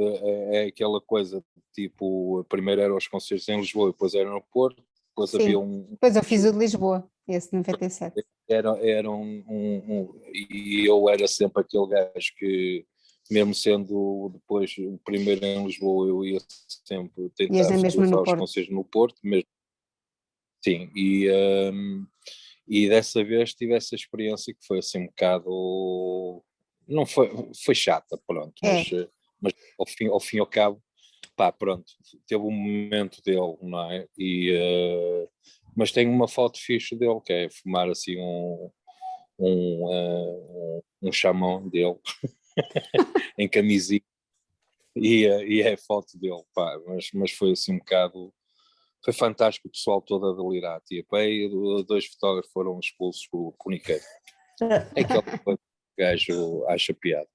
é aquela coisa, tipo, primeiro eram os concertos em Lisboa, depois era no Porto, depois Sim. havia Depois eu fiz o de Lisboa, esse 97. E eu era sempre aquele gajo que, mesmo sendo depois o primeiro em Lisboa, eu ia sempre tentar fotografar os concertos no Porto, mesmo. Sim, e dessa vez tive essa experiência que foi assim um bocado, não foi chata, pronto, mas ao fim e ao cabo, pronto, teve um momento dele, não é? Mas tenho uma foto fixe dele, que é fumar assim um chamão dele em camisinha, e é a foto dele, mas foi assim um bocado, foi fantástico, o pessoal todo a delirar, tipo, dois fotógrafos foram expulsos por Nikkei. É aquele gajo acha piada.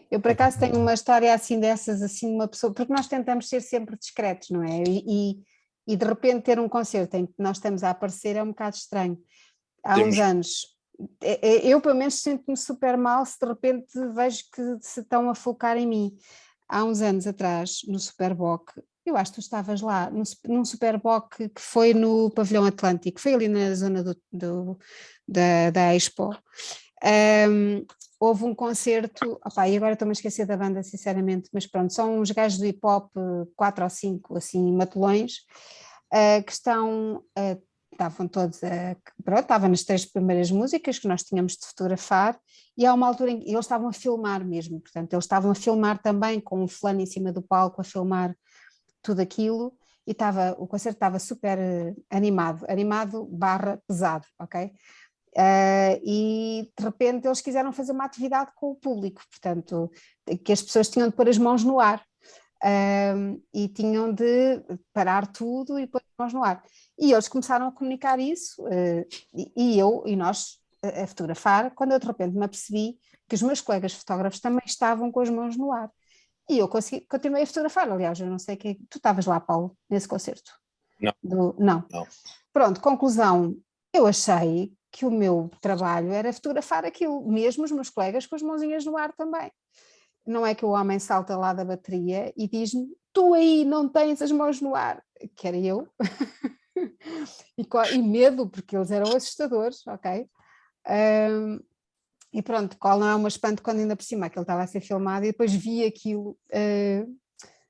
Eu por acaso tenho uma história assim dessas, assim, uma pessoa, porque nós tentamos ser sempre discretos, não é? E de repente ter um concerto em que nós estamos a aparecer é um bocado estranho. Há uns anos, eu pelo menos sinto-me super mal se de repente vejo que se estão a focar em mim. Há uns anos atrás, no Superboc, eu acho que tu estavas lá, num Superboc que foi no Pavilhão Atlântico, foi ali na zona da Expo. Houve um concerto, e agora estou-me a esquecer da banda sinceramente, mas pronto, são uns gajos do hip-hop, 4 ou 5 assim matulões, que estavam todos estavam nas 3 primeiras músicas que nós tínhamos de fotografar, e há uma altura em que eles estavam a filmar mesmo, portanto eles estavam a filmar também com um fulano em cima do palco a filmar tudo aquilo, e o concerto estava super animado / pesado, ok? e de repente eles quiseram fazer uma atividade com o público, portanto, que as pessoas tinham de pôr as mãos no ar. E tinham de parar tudo e pôr as mãos no ar. E eles começaram a comunicar isso, e nós a fotografar, quando eu de repente me apercebi que os meus colegas fotógrafos também estavam com as mãos no ar. E eu continuei a fotografar. Aliás, eu não sei que tu estavas lá, Paulo, nesse concerto? Não. Não. Não. Pronto, conclusão, eu achei que o meu trabalho era fotografar aquilo, mesmo os meus colegas com as mãozinhas no ar também. Não é que o homem salta lá da bateria e diz-me, tu aí não tens as mãos no ar, que era eu, e medo, porque eles eram assustadores, ok? E pronto, qual não é um espanto quando ainda por cima que ele estava a ser filmado, e depois vi aquilo,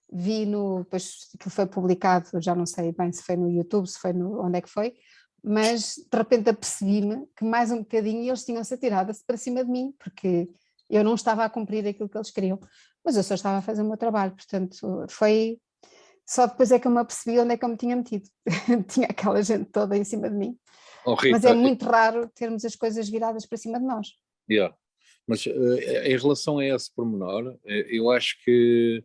depois aquilo foi publicado, já não sei bem se foi no YouTube, se foi onde é que foi, mas de repente apercebi-me que mais um bocadinho eles tinham-se atirado para cima de mim, porque eu não estava a cumprir aquilo que eles queriam, mas eu só estava a fazer o meu trabalho, portanto foi, só depois é que eu me apercebi onde é que eu me tinha metido, tinha aquela gente toda em cima de mim, Rita, mas é muito raro termos as coisas viradas para cima de nós. Yeah. Mas em relação a esse pormenor, eu acho que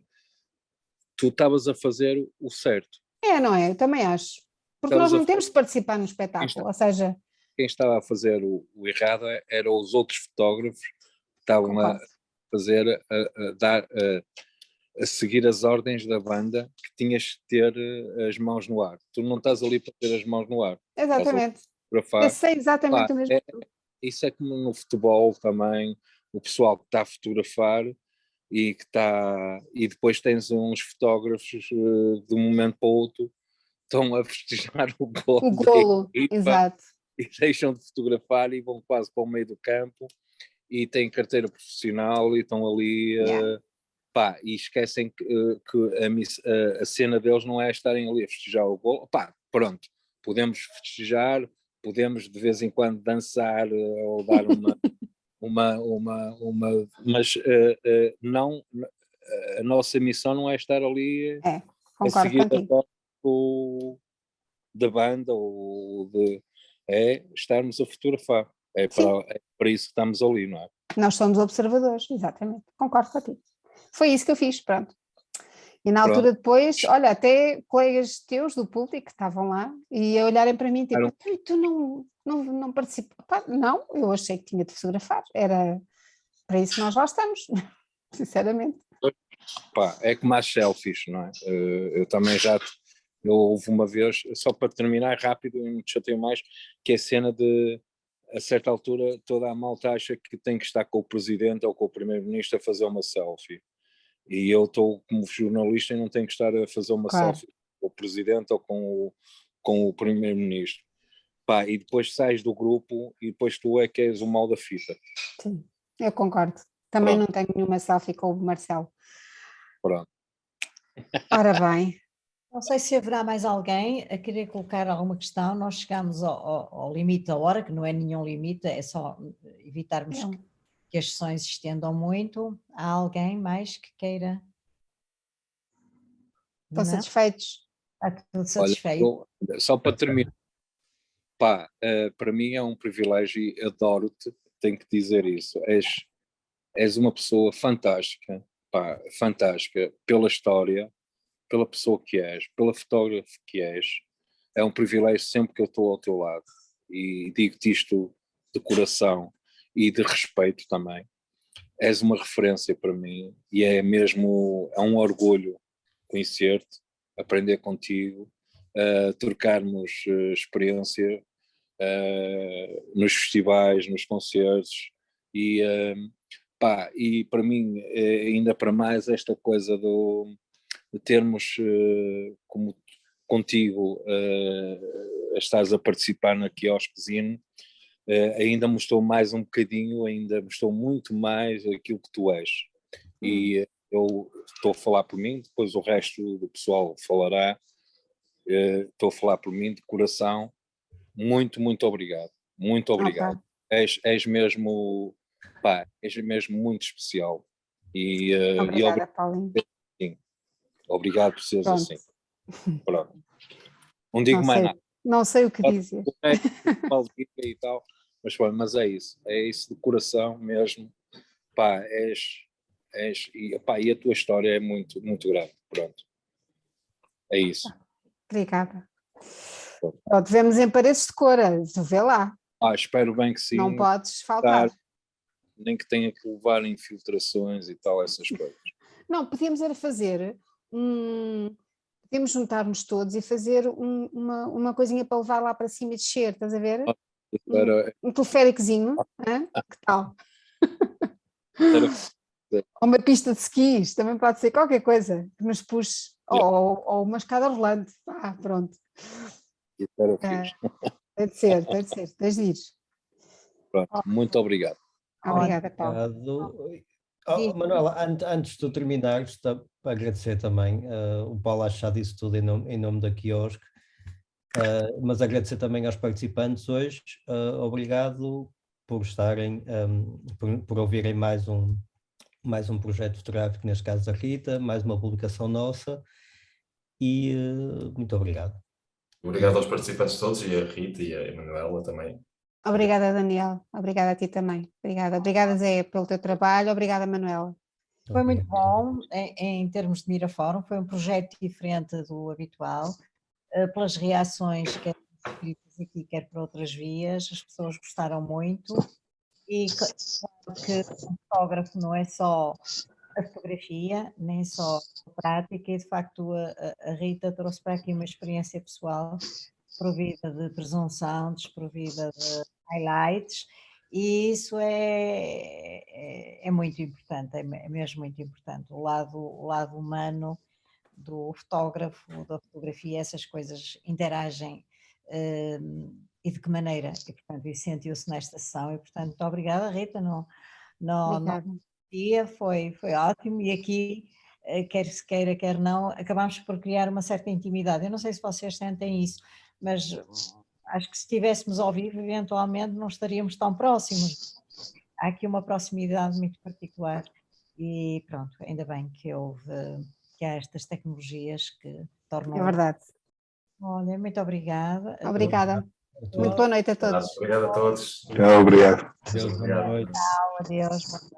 tu estavas a fazer o certo. Não é? Eu também acho. Porque nós não temos de participar no espetáculo, ou seja... Quem estava a fazer o errado eram os outros fotógrafos que estavam a fazer, a seguir as ordens da banda, que tinhas de ter as mãos no ar. Tu não estás ali para ter as mãos no ar. Exatamente. Eu sei exatamente o mesmo. Isso é como no futebol também, o pessoal que está a fotografar e que está, e depois tens uns fotógrafos de um momento para o outro estão a festejar o golo. O golo, exato. E deixam de fotografar e vão quase para o meio do campo e têm carteira profissional e estão ali e esquecem que a cena deles não é estarem ali a festejar o golo. Pronto, podemos festejar, podemos de vez em quando dançar ou dar mas não, a nossa missão não é estar ali a seguir a da banda ou estarmos a fotografar. É para isso que estamos ali, não é? Nós somos observadores, exatamente, concordo contigo. Foi isso que eu fiz, pronto. E na altura depois, olha, até colegas teus do público que estavam lá e a olharem para mim, tipo, tu não participas? Não, eu achei que tinha de fotografar, era para isso que nós lá estamos, sinceramente. É como as selfies, não é? Eu também houve uma vez, só para terminar rápido, e não te chateio mais, que é a cena de, a certa altura, toda a malta acha que tem que estar com o presidente ou com o primeiro-ministro a fazer uma selfie. E eu estou como jornalista e não tenho que estar a fazer uma selfie com o presidente ou com o primeiro-ministro. E depois sais do grupo e depois tu é que és o mal da fita. Sim, eu concordo. Também não tenho nenhuma selfie com o Marcelo. Pronto. Ora bem. Não sei se haverá mais alguém a querer colocar alguma questão. Nós chegamos ao limite da hora, que não é nenhum limite, é só evitarmos que as sessões se estendam muito. Há alguém mais que queira? Estão satisfeitos? Está tudo satisfeito? Olha, só para terminar, para mim é um privilégio e adoro-te, tenho que dizer isso. És uma pessoa fantástica, fantástica pela história, pela pessoa que és, pela fotógrafa que és. É um privilégio sempre que eu estou ao teu lado e digo-te isto de coração e de respeito também. És uma referência para mim e é um orgulho conhecer-te, aprender contigo, trocarmos experiência nos festivais, nos concertos e para mim ainda para mais esta coisa de termos como contigo estás a participar na Quiosquezine, ainda mostrou mais um bocadinho, ainda mostrou muito mais aquilo que tu és. E eu estou a falar por mim, depois o resto do pessoal falará. Estou a falar por mim de coração. Muito, muito obrigado. Muito obrigado. És mesmo muito especial. Obrigada, Paulinho. Sim. Obrigado por seres assim. Pronto. Não digo mais nada. Não sei o que dizer. E tal, Mas é isso de coração mesmo, pá, e a tua história é muito, muito grande, pronto, é isso. Obrigada. Pronto, vemos em paredes de cor, tu vê lá, Espero bem que sim, não podes faltar. nem que tenha que levar infiltrações e tal, essas coisas. Não, podíamos era fazer podíamos juntar-nos todos e fazer uma coisinha para levar lá para cima e descer, estás a ver? Um teleféricozinho, que tal? Ou uma pista de skis, também pode ser qualquer coisa que nos puxe, ou uma escada rolante, pronto. Tem de ser, tens de ir. Pronto, muito obrigado. Obrigada, Paulo. Manuela, antes de tu terminares, para agradecer também, o Paulo acho que já disse tudo em nome da Quiosque, mas agradecer também aos participantes hoje, obrigado por estarem, por ouvirem mais um projeto fotográfico, neste caso da Rita, mais uma publicação nossa, e muito obrigado. Obrigado aos participantes todos, e a Rita e a Manuela também. Obrigada, Daniel. Obrigada a ti também. Obrigada, Zé, pelo teu trabalho. Obrigada, Manuela. Foi muito bom em termos de Mirafórum, foi um projeto diferente do habitual, pelas reações, quer escritas aqui, quer por outras vias, as pessoas gostaram muito, e que o fotógrafo não é só a fotografia, nem só a prática, e de facto a Rita trouxe para aqui uma experiência pessoal, desprovida de presunção, desprovida de highlights, e isso é muito importante, é mesmo muito importante. O lado humano do fotógrafo, da fotografia, essas coisas interagem, e de que maneira, e portanto isso sentiu-se nesta sessão, e portanto muito obrigada, Rita, foi ótimo, e aqui, quer se queira, quer não, acabámos por criar uma certa intimidade. Eu não sei se vocês sentem isso, mas acho que se estivéssemos ao vivo, eventualmente não estaríamos tão próximos. Há aqui uma proximidade muito particular, e pronto, ainda bem que há estas tecnologias que tornam... É verdade. Olha, muito obrigada. Obrigada. Muito boa noite a todos. Obrigado a todos. Obrigado. Deus, boa noite. Adeus.